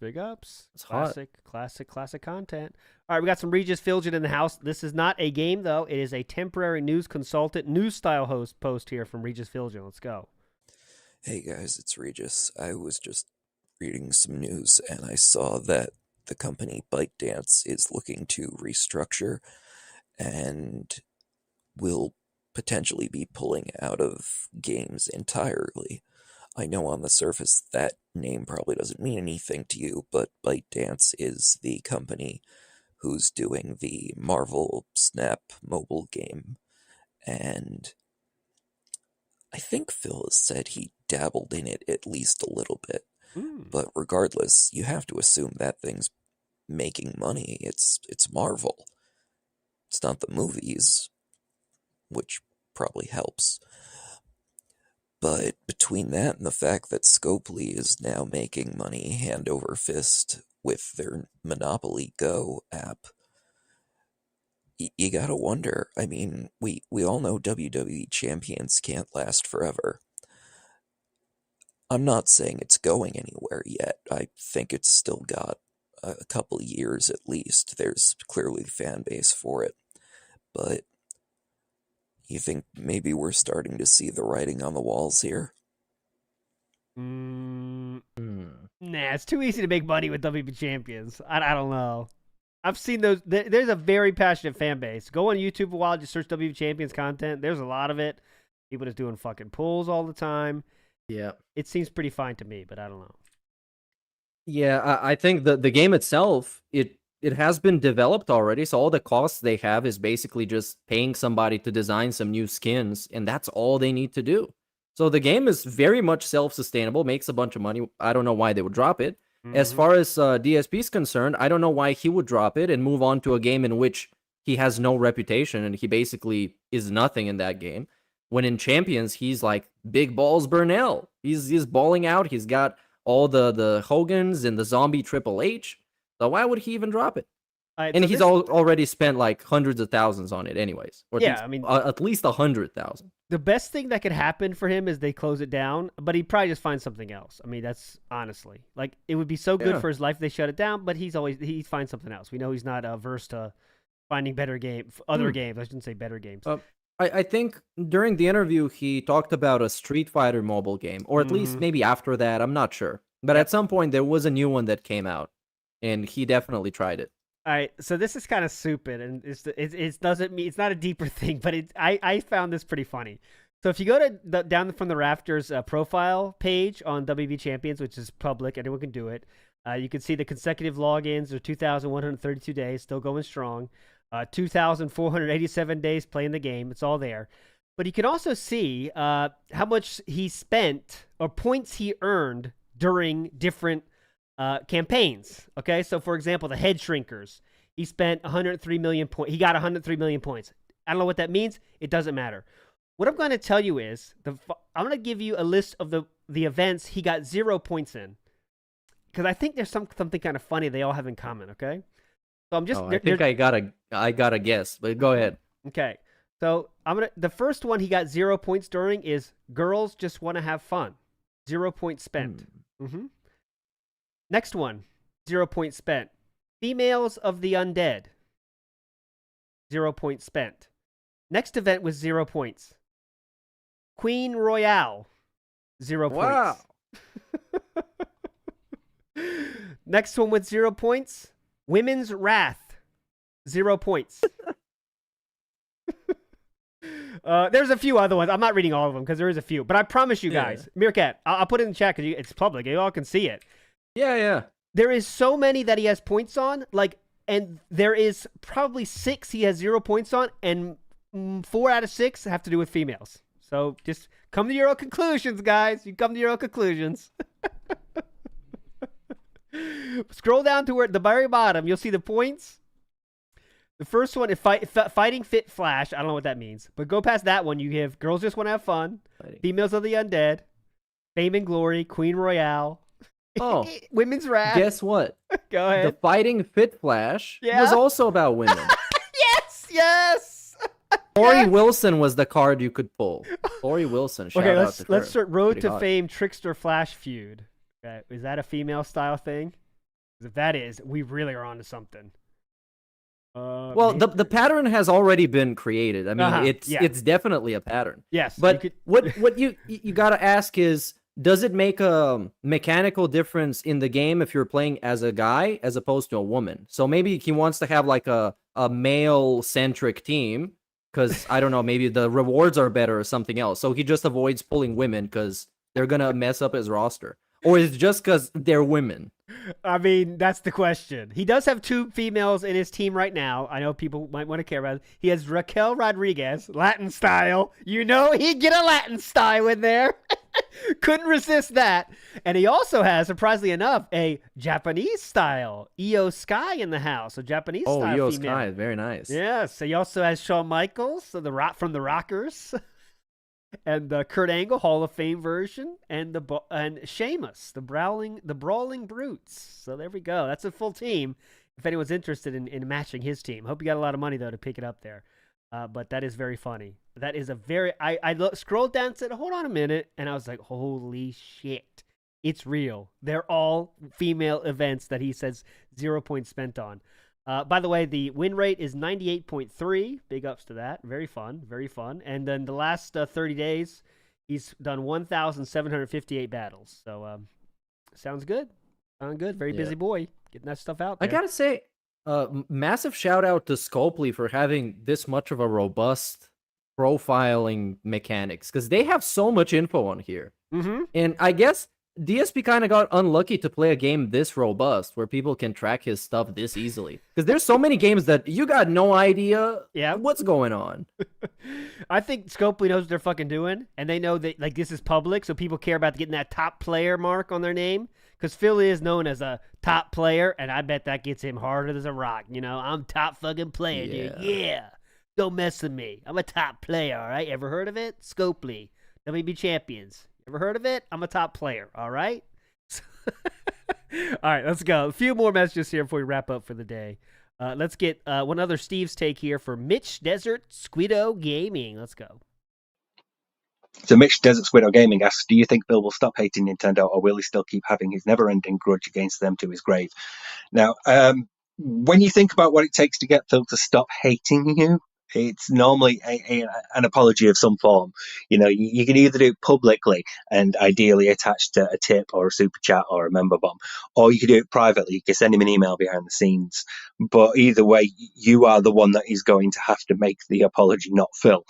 It's classic content. All right, we got some Regis Filgin in the house. This is not a game, though. It is a temporary news consultant, news-style host post here from Regis Filgin. Let's go. Hey, guys, it's Regis. I was just reading some news, and I saw that the company ByteDance is looking to restructure and will potentially be pulling out of games entirely. I know on the surface that name probably doesn't mean anything to you, but ByteDance is the company who's doing the Marvel Snap mobile game, and I think Phil has said he dabbled in it at least a little bit. But regardless, you have to assume that thing's making money. It's Marvel. It's not the movies, which probably helps. But between that and the fact that Scopely is now making money hand over fist with their Monopoly Go app, you gotta wonder. I mean, we all know WWE champions can't last forever. I'm not saying it's going anywhere yet. I think it's still got a couple years at least. There's clearly a fan base for it. But you think maybe we're starting to see the writing on the walls here? Nah, it's too easy to make money with WWE champions. I don't know. I've seen those. There's a very passionate fan base. Go on YouTube a while, just search WWE champions content. There's a lot of it. People just doing fucking pulls all the time. Yeah. It seems pretty fine to me, but I don't know. Yeah, I think the game itself, it has been developed already, so all the costs they have is basically just paying somebody to design some new skins, and that's all they need to do. So the game is very much self-sustainable, makes a bunch of money. I don't know why they would drop it. As far as DSP is concerned, I don't know why he would drop it and move on to a game in which he has no reputation and he basically is nothing in that game. When in Champions, he's like big balls Burnell. He's balling out. He's got all the Hogans and the zombie Triple H. So why would he even drop it? And so he's this- already spent like hundreds of thousands on it anyways. Or Yeah, I mean- at least 100,000. The best thing that could happen for him is they close it down, but he'd probably just find something else. I mean, that's honestly like it would be so good Yeah. for his life if they shut it down, but he finds something else. We know he's not averse to finding other games. I shouldn't say better games. I think during the interview he talked about a Street Fighter mobile game, or at least maybe after that. I'm not sure, but at some point there was a new one that came out, and he definitely tried it. All right, so this is kind of stupid, and it doesn't mean it's not a deeper thing, but I found this pretty funny. So if you go to down from the rafters profile page on WB Champions, which is public, anyone can do it. You can see the consecutive logins are 2,132 days, still going strong. 2,487 days playing the game. It's all there. But you can also see how much he spent or points he earned during different campaigns. Okay, so for example, the Head Shrinkers, he spent 103 million points. He got 103 million points. I don't know what that means. It doesn't matter. What I'm going to tell you is I'm going to give you a list of the events he got 0 points in, because I think there's something kind of funny they all have in common. Okay, so I'm just. I think I got a guess, but go ahead. Okay, so the first one he got 0 points during is Girls Just Want to Have Fun. 0 points spent. Next one, 0 points spent. Females of the Undead. 0 points spent. Next event was 0 points. Queen Royale. 0 points. Wow. Next one with 0 points. Women's Wrath. 0 points. There's a few other ones. I'm not reading all of them because there is a few. But I promise you guys, Meerkat, I'll put it in the chat because it's public. You all can see it. Yeah. There is so many that he has points on. And there is probably 6 he has 0 points on. And 4 out of 6 have to do with females. So just come to your own conclusions, guys. You come to your own conclusions. Scroll down to the very bottom. You'll see the points. The first one is Fighting Fit Flash. I don't know what that means. But go past that one. You have Girls Just Want to Have Fun. Females of the Undead. Fame and Glory. Queen Royale. Oh. Women's Wrath. Guess what? Go ahead. The Fighting Fit Flash Yeah. was also about women. Yes. Tori Wilson was the card you could pull. Tori Wilson. Shout out to let's her. start Road Pretty to hot. Fame Trickster Flash feud. Okay, is that a female style thing? 'Cause if that is, we really are onto something. Well, the pattern has already been created. I mean, it's definitely a pattern. Yes, but what you got to ask is, does it make a mechanical difference in the game if you're playing as a guy as opposed to a woman? So maybe he wants to have like a male centric team because I don't know, maybe the rewards are better or something else. So he just avoids pulling women because they're gonna mess up his roster, or is it just because they're women? I mean, that's the question. He does have 2 females in his team right now. I know people might want to care about it. He has Raquel Rodriguez, Latin style. You know he'd get a Latin style in there. Couldn't resist that. And he also has, surprisingly enough, a Japanese style. Io Sky in the house. A Japanese style Io female. Sky, very nice. Yes. So he also has Shawn Michaels, so from the Rockers. And the Kurt Angle Hall of Fame version, and Sheamus, the brawling brutes. So there we go. That's a full team. If anyone's interested in matching his team, hope you got a lot of money though to pick it up there. But that is very funny. That is a very. I scrolled down and said, hold on a minute, and I was like, holy shit, it's real. They're all female events that he says 0 points spent on. By the way, the win rate is 98.3. Big ups to that. Very fun. Very fun. And then the last 30 days, he's done 1,758 battles. So, sounds good. Sounds good. Very busy boy. Getting that stuff out there. I gotta say, massive shout out to Scopely for having this much of a robust profiling mechanics, because they have so much info on here. Mm-hmm. And I guess DSP kind of got unlucky to play a game this robust where people can track his stuff this easily. Because there's so many games that you got no idea what's going on. I think Scopely knows what they're fucking doing, and they know that like this is public, so people care about getting that top player mark on their name. because Phil is known as a top player, and I bet that gets him harder than a rock. I'm top fucking player, dude. Yeah. Don't mess with me. I'm a top player, all right? Ever heard of it? Scopely. WB Champions. Ever heard of it? I'm a top player, all right? All right, let's go. A few more messages here before we wrap up for the day. Let's get one other Steve's take here for Mitch Desert Squido Gaming. Let's go. So Mitch Desert Squido Gaming asks, do you think Phil will stop hating Nintendo, or will he still keep having his never-ending grudge against them to his grave? Now, when you think about what it takes to get Phil to stop hating you, it's normally an apology of some form. You can either do it publicly and ideally attached to a tip or a super chat or a member bomb, or you can do it privately. You can send him an email behind the scenes. But either way, you are the one that is going to have to make the apology, not Phil.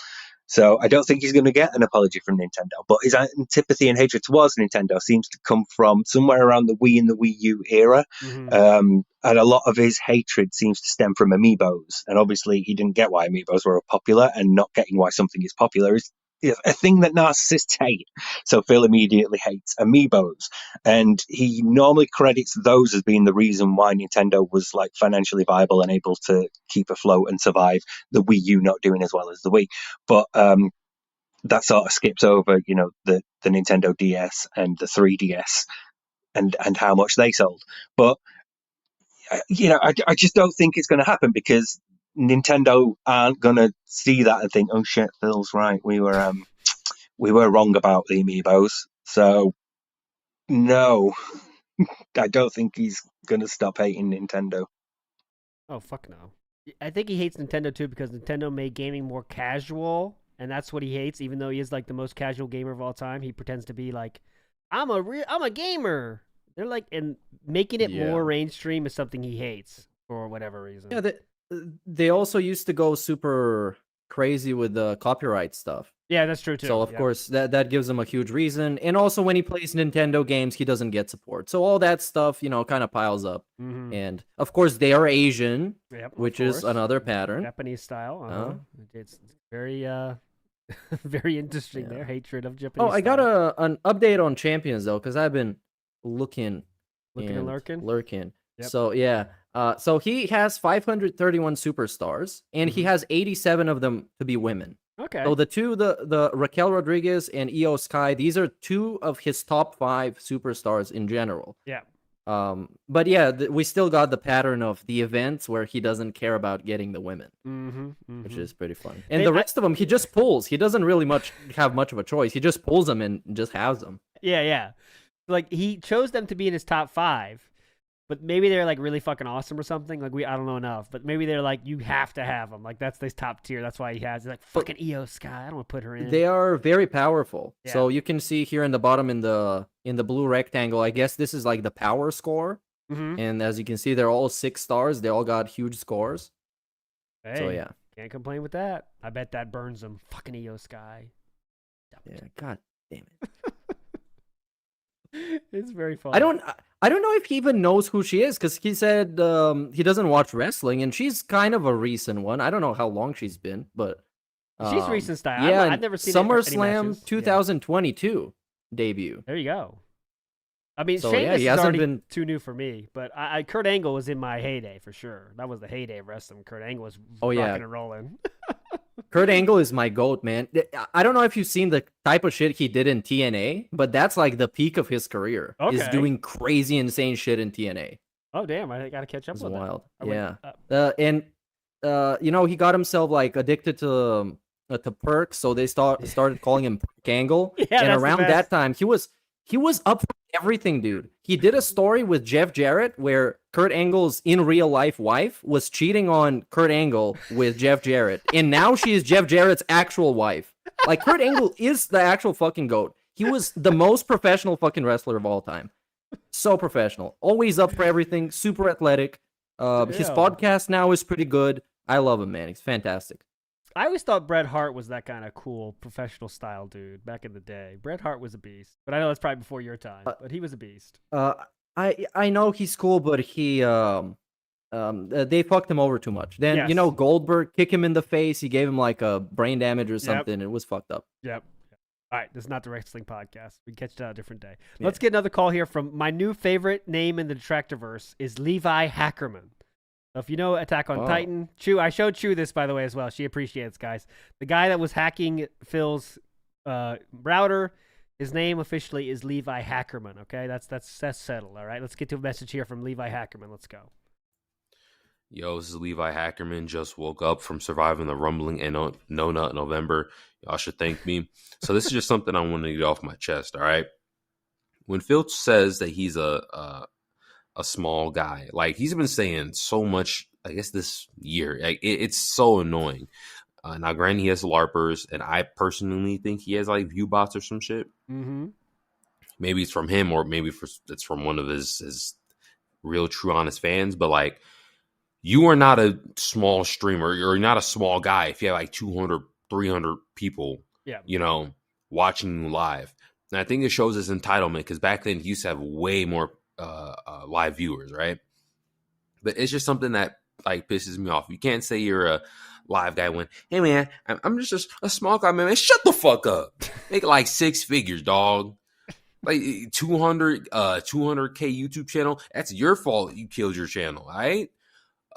So I don't think he's going to get an apology from Nintendo, but his antipathy and hatred towards Nintendo seems to come from somewhere around the Wii and the Wii U era. And a lot of his hatred seems to stem from amiibos. And obviously he didn't get why amiibos were popular, and not getting why something is popular is a thing that narcissists hate. So Phil immediately hates amiibos, and he normally credits those as being the reason why Nintendo was like financially viable and able to keep afloat and survive the Wii U not doing as well as the Wii. But that sort of skips over, the Nintendo DS and the 3DS and how much they sold. But I just don't think it's going to happen, because Nintendo aren't going to see that and think, oh shit, Phil's right. We were wrong about the amiibos. So no, I don't think he's going to stop hating Nintendo. Oh, fuck no. I think he hates Nintendo too, because Nintendo made gaming more casual, and that's what he hates. Even though he is like the most casual gamer of all time, he pretends to be like, I'm a gamer. They're like, and making it more mainstream is something he hates for whatever reason. Yeah, they also used to go super crazy with the copyright stuff. Yeah, that's true too. So of course that gives him a huge reason. And also when he plays Nintendo games, he doesn't get support. So all that stuff, kind of piles up. And of course they are Asian, which is another pattern. Japanese style. It's very very interesting there. Hatred of Japanese. Oh, I got an update on Champions though, because I've been looking and lurking. Yep. So yeah. So he has 531 superstars, and he has 87 of them to be women. Okay. So the Raquel Rodriguez and Io Sky, these are two of his top 5 superstars in general. Yeah. But yeah, we still got the pattern of the events where he doesn't care about getting the women, which is pretty fun. And the rest of them, he just pulls. He doesn't really have much of a choice. He just pulls them and just has them. Yeah. Like he chose them to be in his top 5. But maybe they're like really fucking awesome or something. Like I don't know enough. But maybe they're like, you have to have them. Like that's this top tier. That's why he has like fucking Io Sky. I don't want to put her in. They are very powerful. Yeah. So you can see here in the bottom in the blue rectangle. I guess this is like the power score. And as you can see, they're all 6 stars. They all got huge scores. Hey, so yeah, can't complain with that. I bet that burns them. Fucking Io Sky. Yeah, god damn it. It's very fun. I don't know if he even knows who she is, because he said he doesn't watch wrestling, and she's kind of a recent one. I don't know how long she's been, but she's recent style. Yeah, I've never seen SummerSlam 2022 debut. There you go. I mean, so, Sheamus he is hasn't already been too new for me, but Kurt Angle was in my heyday for sure. That was the heyday of wrestling. Kurt Angle was rocking and rolling. Kurt Angle is my GOAT, man. I don't know if you've seen the type of shit he did in TNA, but that's like the peak of his career. Okay. Is doing crazy, insane shit in TNA. Oh damn! I gotta catch up It's with wild. that. And he got himself like addicted to perks, so they started calling him Perk Angle. Yeah, and that's around the best. that time, he was up for everything, dude. He did a story with Jeff Jarrett where Kurt Angle's in real life wife was cheating on Kurt Angle with Jeff Jarrett, and now she is Jeff Jarrett's actual wife. Like, Kurt Angle is the actual fucking GOAT. He was the most professional fucking wrestler of all time. So professional, always up for everything, super athletic. His podcast now is pretty good. I love him, man. He's fantastic. I always thought Bret Hart was that kind of cool professional style dude back in the day. Bret Hart was a beast, but I know that's probably before your time. But he was a beast. I know he's cool, but he they fucked him over too much. Then Goldberg kicked him in the face. He gave him like a brain damage or something. It was fucked up. Yep. All right, this is not the wrestling podcast. We can catch it on a different day. Let's get another call here from my new favorite name in the Detractorverse is Levi Hackerman. So if you know Attack on Titan, Chew, I showed Chew this, by the way, as well. She appreciates, guys. The guy that was hacking Phil's router, his name officially is Levi Hackerman, okay? That's settled, all right? Let's get to a message here from Levi Hackerman. Let's go. Yo, this is Levi Hackerman. Just woke up from surviving the rumbling and no nut November. Y'all should thank me. So this is just something I want to get off my chest, all right? When Phil says that he's a small guy, like he's been saying so much, I guess this year, like it's so annoying. Now, granted, he has LARPers, and I personally think he has like view bots or some shit. Mm-hmm. Maybe it's from him, or maybe it's from one of his real, true, honest fans. But like, you are not a small streamer. You're not a small guy if you have like 200, 300 people, watching you live. And I think it shows his entitlement because back then he used to have way more live viewers, right? But it's just something that like pisses me off. You can't say you're a live guy when, hey man, I'm just a small guy, man. Shut the fuck up. Make like 6 figures, dog. Like 200K YouTube channel. That's your fault. You killed your channel, all right?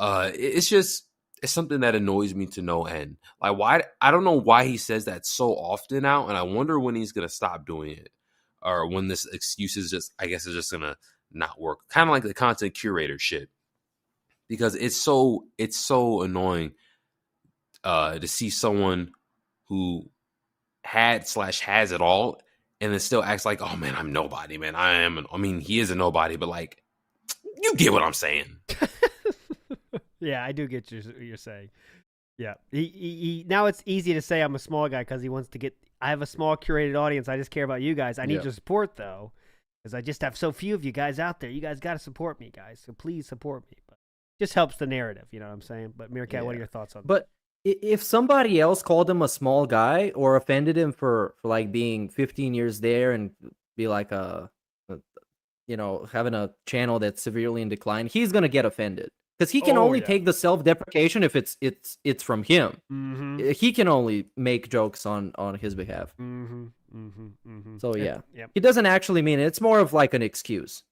It's something that annoys me to no end. Like, why? I don't know why he says that so often now, and I wonder when he's gonna stop doing it, or when this excuse is just gonna not work. Kind of like the content curator shit, because it's so annoying to see someone who has it all and then still acts like, oh man, I'm nobody, man. I mean, he is a nobody, but like, you get what I'm saying. Yeah, I do get what you're saying. Yeah, he now it's easy to say I'm a small guy because he wants to get. I have a small curated audience. I just care about you guys. I need your support though, because I just have so few of you guys out there. You guys got to support me, guys. So please support me. But just helps the narrative. You know what I'm saying? But Meerkat, what are your thoughts on that? But if somebody else called him a small guy or offended him for like being 15 years there and be like having a channel that's severely in decline, he's gonna get offended. Because he can only take the self-deprecation if it's from him. Mm-hmm. He can only make jokes on his behalf. Mm-hmm. Mm-hmm. Mm-hmm. So yeah, he doesn't actually mean it. It's more of like an excuse.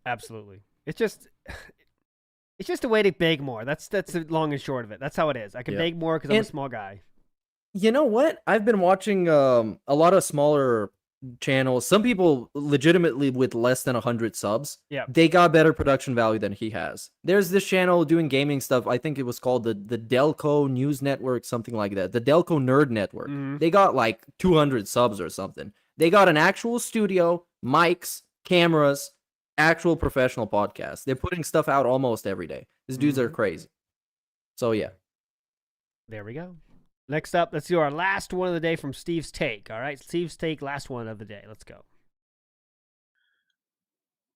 Absolutely. It's just a way to beg more. That's the long and short of it. That's how it is. I can beg more because I'm a small guy. You know what? I've been watching a lot of smaller channels. Some people legitimately with less than 100 subs. Yeah, they got better production value than he has. There's this channel doing gaming stuff. I think it was called the Delco News Network, something like that. The Delco Nerd Network. Mm-hmm. They got like 200 subs or something. They got an actual studio, mics, cameras, actual professional podcast. They're putting stuff out almost every day. These dudes are crazy. So yeah. There we go. Next up, let's do our last one of the day from Steve's Take. All right, Steve's Take, last one of the day. Let's go.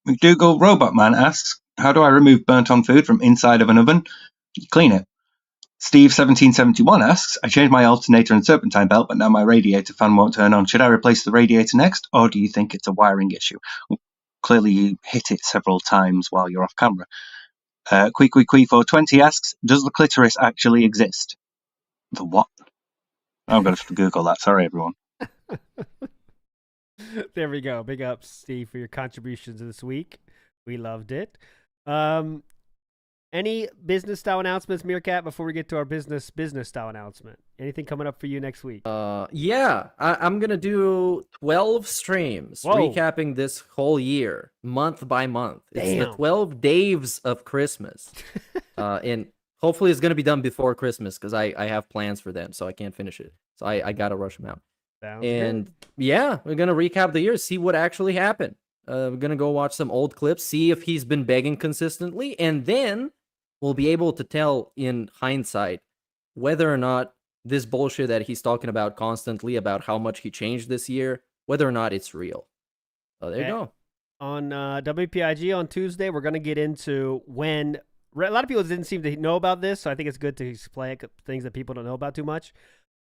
McDougal Robot Man asks, how do I remove burnt-on food from inside of an oven? Clean it. Steve1771 asks, I changed my alternator and serpentine belt, but now my radiator fan won't turn on. Should I replace the radiator next, or do you think it's a wiring issue? Well, clearly you hit it several times while you're off camera. Quee420 asks, does the clitoris actually exist? The what? I'm going to have to Google that. Sorry, everyone. There we go. Big ups, Steve, for your contributions this week. We loved it. Any business style announcements, Meerkat, before we get to our business style announcement? Anything coming up for you next week? Yeah, I'm going to do 12 streams recapping this whole year, month by month. It's the 12 Daves of Christmas. And hopefully it's going to be done before Christmas because I have plans for them, so I can't finish it. So I got to rush them out. Sounds good. Yeah, we're going to recap the year, see what actually happened. We're going to go watch some old clips, see if he's been begging consistently, and then we'll be able to tell in hindsight whether or not this bullshit that he's talking about constantly about how much he changed this year, whether or not it's real. So there you go. On WPIG on Tuesday, we're going to get into when a lot of people didn't seem to know about this, so I think it's good to explain things that people don't know about too much.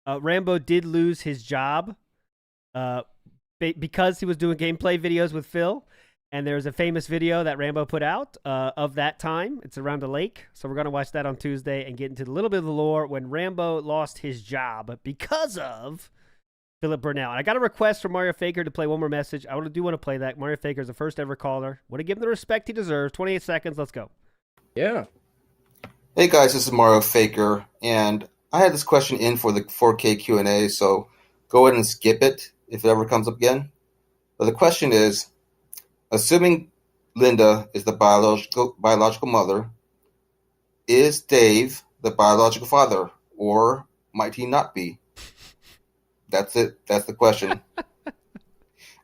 Rambo did lose his job because he was doing gameplay videos with Phil, and there's a famous video that Rambo put out of that time. It's around a lake, so we're going to watch that on Tuesday and get into a little bit of the lore when Rambo lost his job because of Philip Burnell. And I got a request from Mario Faker to play one more message. I want to play that. Mario Faker is the first ever caller. Want to give him the respect he deserves. 28 seconds. Let's go. Yeah. Hey guys, this is Mario Faker, and I had this question in for the 4K Q&A, so go ahead and skip it if it ever comes up again. But the question is, assuming Linda is the biological mother, is Dave the biological father, or might he not be? That's it. That's the question.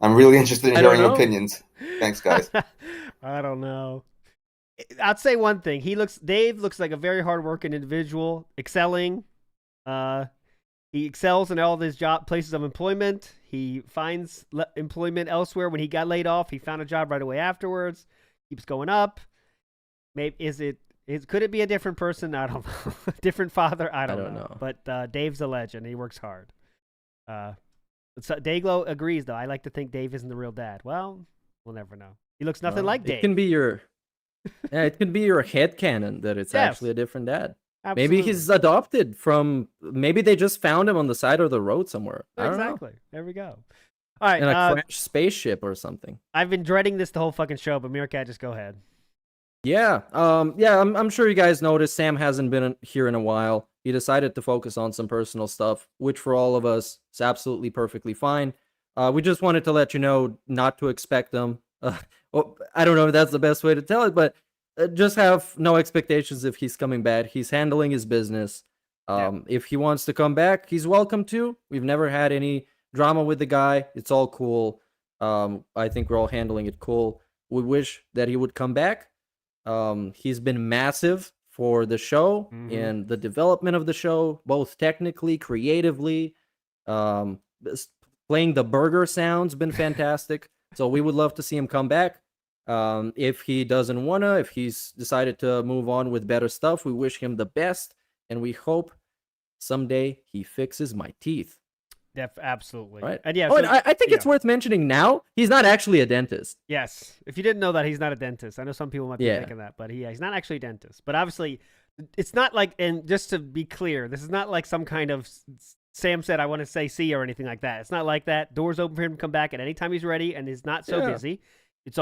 I'm really interested in hearing your opinions. Thanks, guys. I don't know. I'd say one thing. Dave looks like a very hardworking individual, excelling. He excels in all of his places of employment. He finds employment elsewhere. When he got laid off, he found a job right away afterwards. Keeps going up. Maybe could it be a different person? I don't know. Different father? I don't know. But Dave's a legend. He works hard. Dayglow agrees, though. I like to think Dave isn't the real dad. Well, we'll never know. He looks nothing like Dave. It can be your headcanon that it's actually a different dad. Absolutely. Maybe he's adopted from. Maybe they just found him on the side of the road somewhere. I don't know. Exactly. There we go. All right. In a crashed spaceship or something. I've been dreading this the whole fucking show, but Meerkat, just go ahead. Yeah. I'm sure you guys noticed Sam hasn't been here in a while. He decided to focus on some personal stuff, which for all of us is absolutely perfectly fine. We just wanted to let you know not to expect them. Well, I don't know if that's the best way to tell it, but just have no expectations if he's coming back. He's handling his business. If he wants to come back, he's welcome to. We've never had any drama with the guy. It's all cool. I think we're all handling it cool. We wish that he would come back. He's been massive for the show and the development of the show, both technically, creatively. Playing the burger sounds been fantastic. So we would love to see him come back. If he doesn't wanna, if he's decided to move on with better stuff, we wish him the best, and we hope someday he fixes my teeth. Absolutely. Right. And yeah, and I think it's worth mentioning now, he's not actually a dentist. Yes. If you didn't know that, he's not a dentist. I know some people might be thinking that, but he's not actually a dentist. But obviously, it's not like, and just to be clear, this is not like some kind of, Sam said, I want to say see or anything like that. It's not like that. Doors open for him to come back at any time he's ready and he's not so busy. It's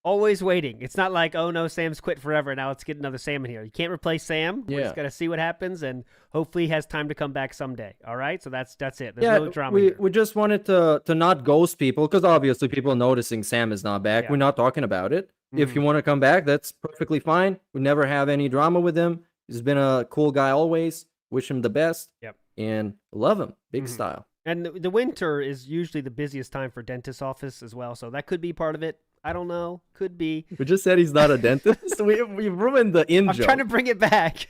always waiting. It's not like, oh no, Sam's quit forever. Now let's get another Sam in here. You can't replace Sam. We're just got to see what happens, and hopefully he has time to come back someday. All right? So that's it. There's no drama here. We just wanted to not ghost people, because obviously people noticing Sam is not back. We're not talking about it. If you want to come back, that's perfectly fine. We never have any drama with him. He's been a cool guy always. Wish him the best. Yep. And love him. Big style. And the winter is usually the busiest time for dentist office as well, so that could be part of it. I don't know. Could be. We just said he's not a dentist. we ruined the in joke. I'm trying to bring it back.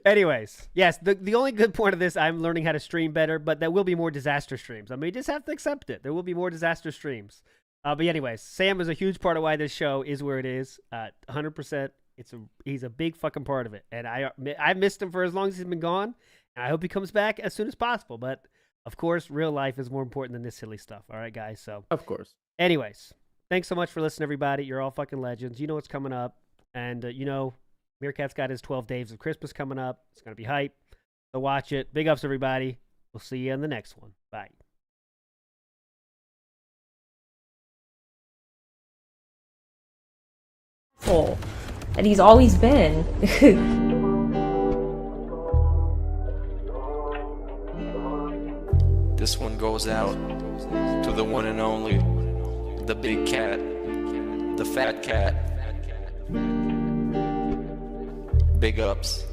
Anyways, yes, the only good point of this, I'm learning how to stream better, but there will be more disaster streams. I mean, you just have to accept it. There will be more disaster streams. But anyways, Sam is a huge part of why this show is where it is. 100%. He's a big fucking part of it. And I missed him for as long as he's been gone. And I hope he comes back as soon as possible. But, of course, real life is more important than this silly stuff. All right, guys? So, of course. Anyways, thanks so much for listening, everybody. You're all fucking legends. You know what's coming up. And, Meerkat's got his 12 Days of Christmas coming up. It's going to be hype. So watch it. Big ups, everybody. We'll see you in the next one. Bye. And he's always been. This one goes out to the one and only, the big cat, the fat cat. Big ups.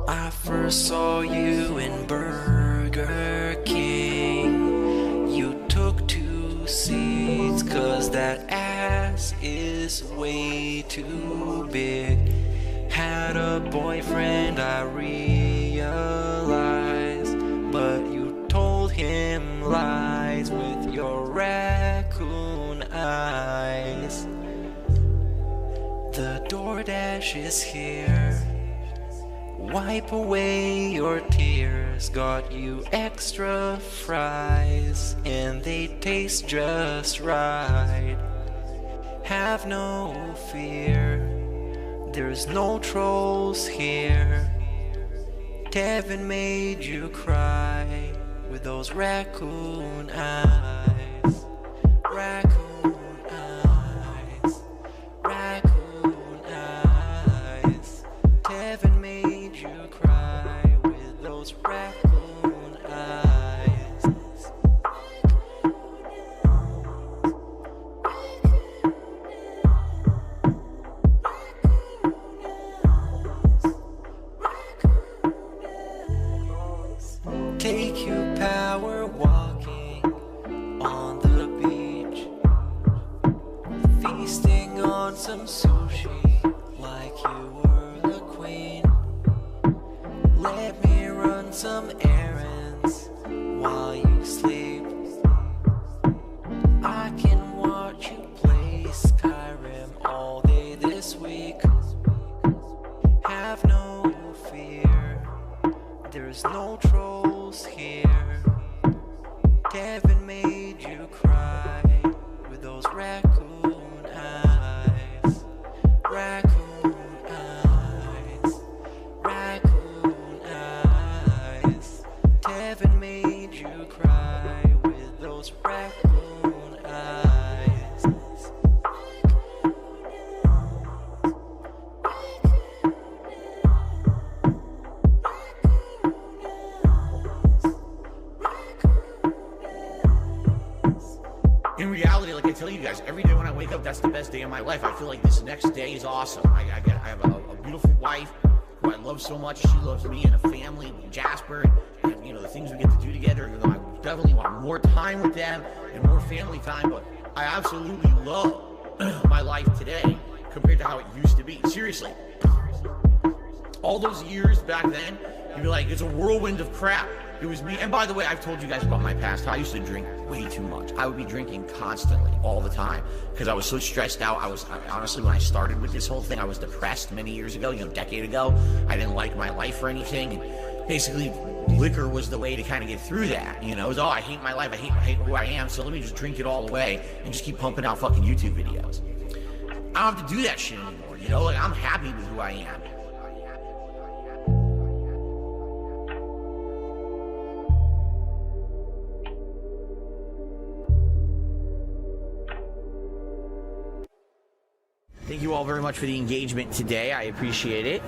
I first saw you in Burger King. You took 2 seats 'cause that ass is way too big. Had a boyfriend, I realized, but you told him lies with your raccoon eyes. The DoorDash is here. Wipe away your tears. Got you extra fries, and they taste just right. Have no fear, there's no trolls here. Kevin made you cry with those raccoon eyes. Raccoon eyes. Raccoon eyes. Kevin made you cry with those raccoon eyes. Take you power walking on the beach, feasting on some sushi like you were the queen. Let me run some errands while you sleep. I can watch you play Skyrim all day this week. Have no fear, there's no trolls here. Kevin made you cry with those raccoon eyes. Raccoon eyes. Raccoon eyes. Kevin made you cry with those raccoon eyes. In reality, like I tell you guys, every day when I wake up, that's the best day of my life. I feel like this next day is awesome. I have a beautiful wife who I love so much. She loves me, and a family, Jasper, and you know the things we get to do together. You know, I definitely want more time with them and more family time. But I absolutely love my life today compared to how it used to be. Seriously, all those years back then, you'd be like, it's a whirlwind of crap. It was me. And by the way, I've told you guys about my past. I used to drink way too much. I would be drinking constantly, all the time, because I was so stressed out. Honestly, when I started with this whole thing, I was depressed many years ago, a decade ago. I didn't like my life or anything. And basically, liquor was the way to kind of get through that. It was, I hate my life. I hate who I am. So let me just drink it all away and just keep pumping out fucking YouTube videos. I don't have to do that shit anymore. Like, I'm happy with who I am. Thank you all very much for the engagement today. I appreciate it.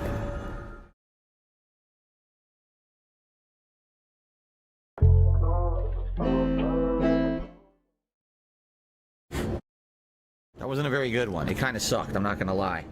That wasn't a very good one. It kind of sucked, I'm not going to lie.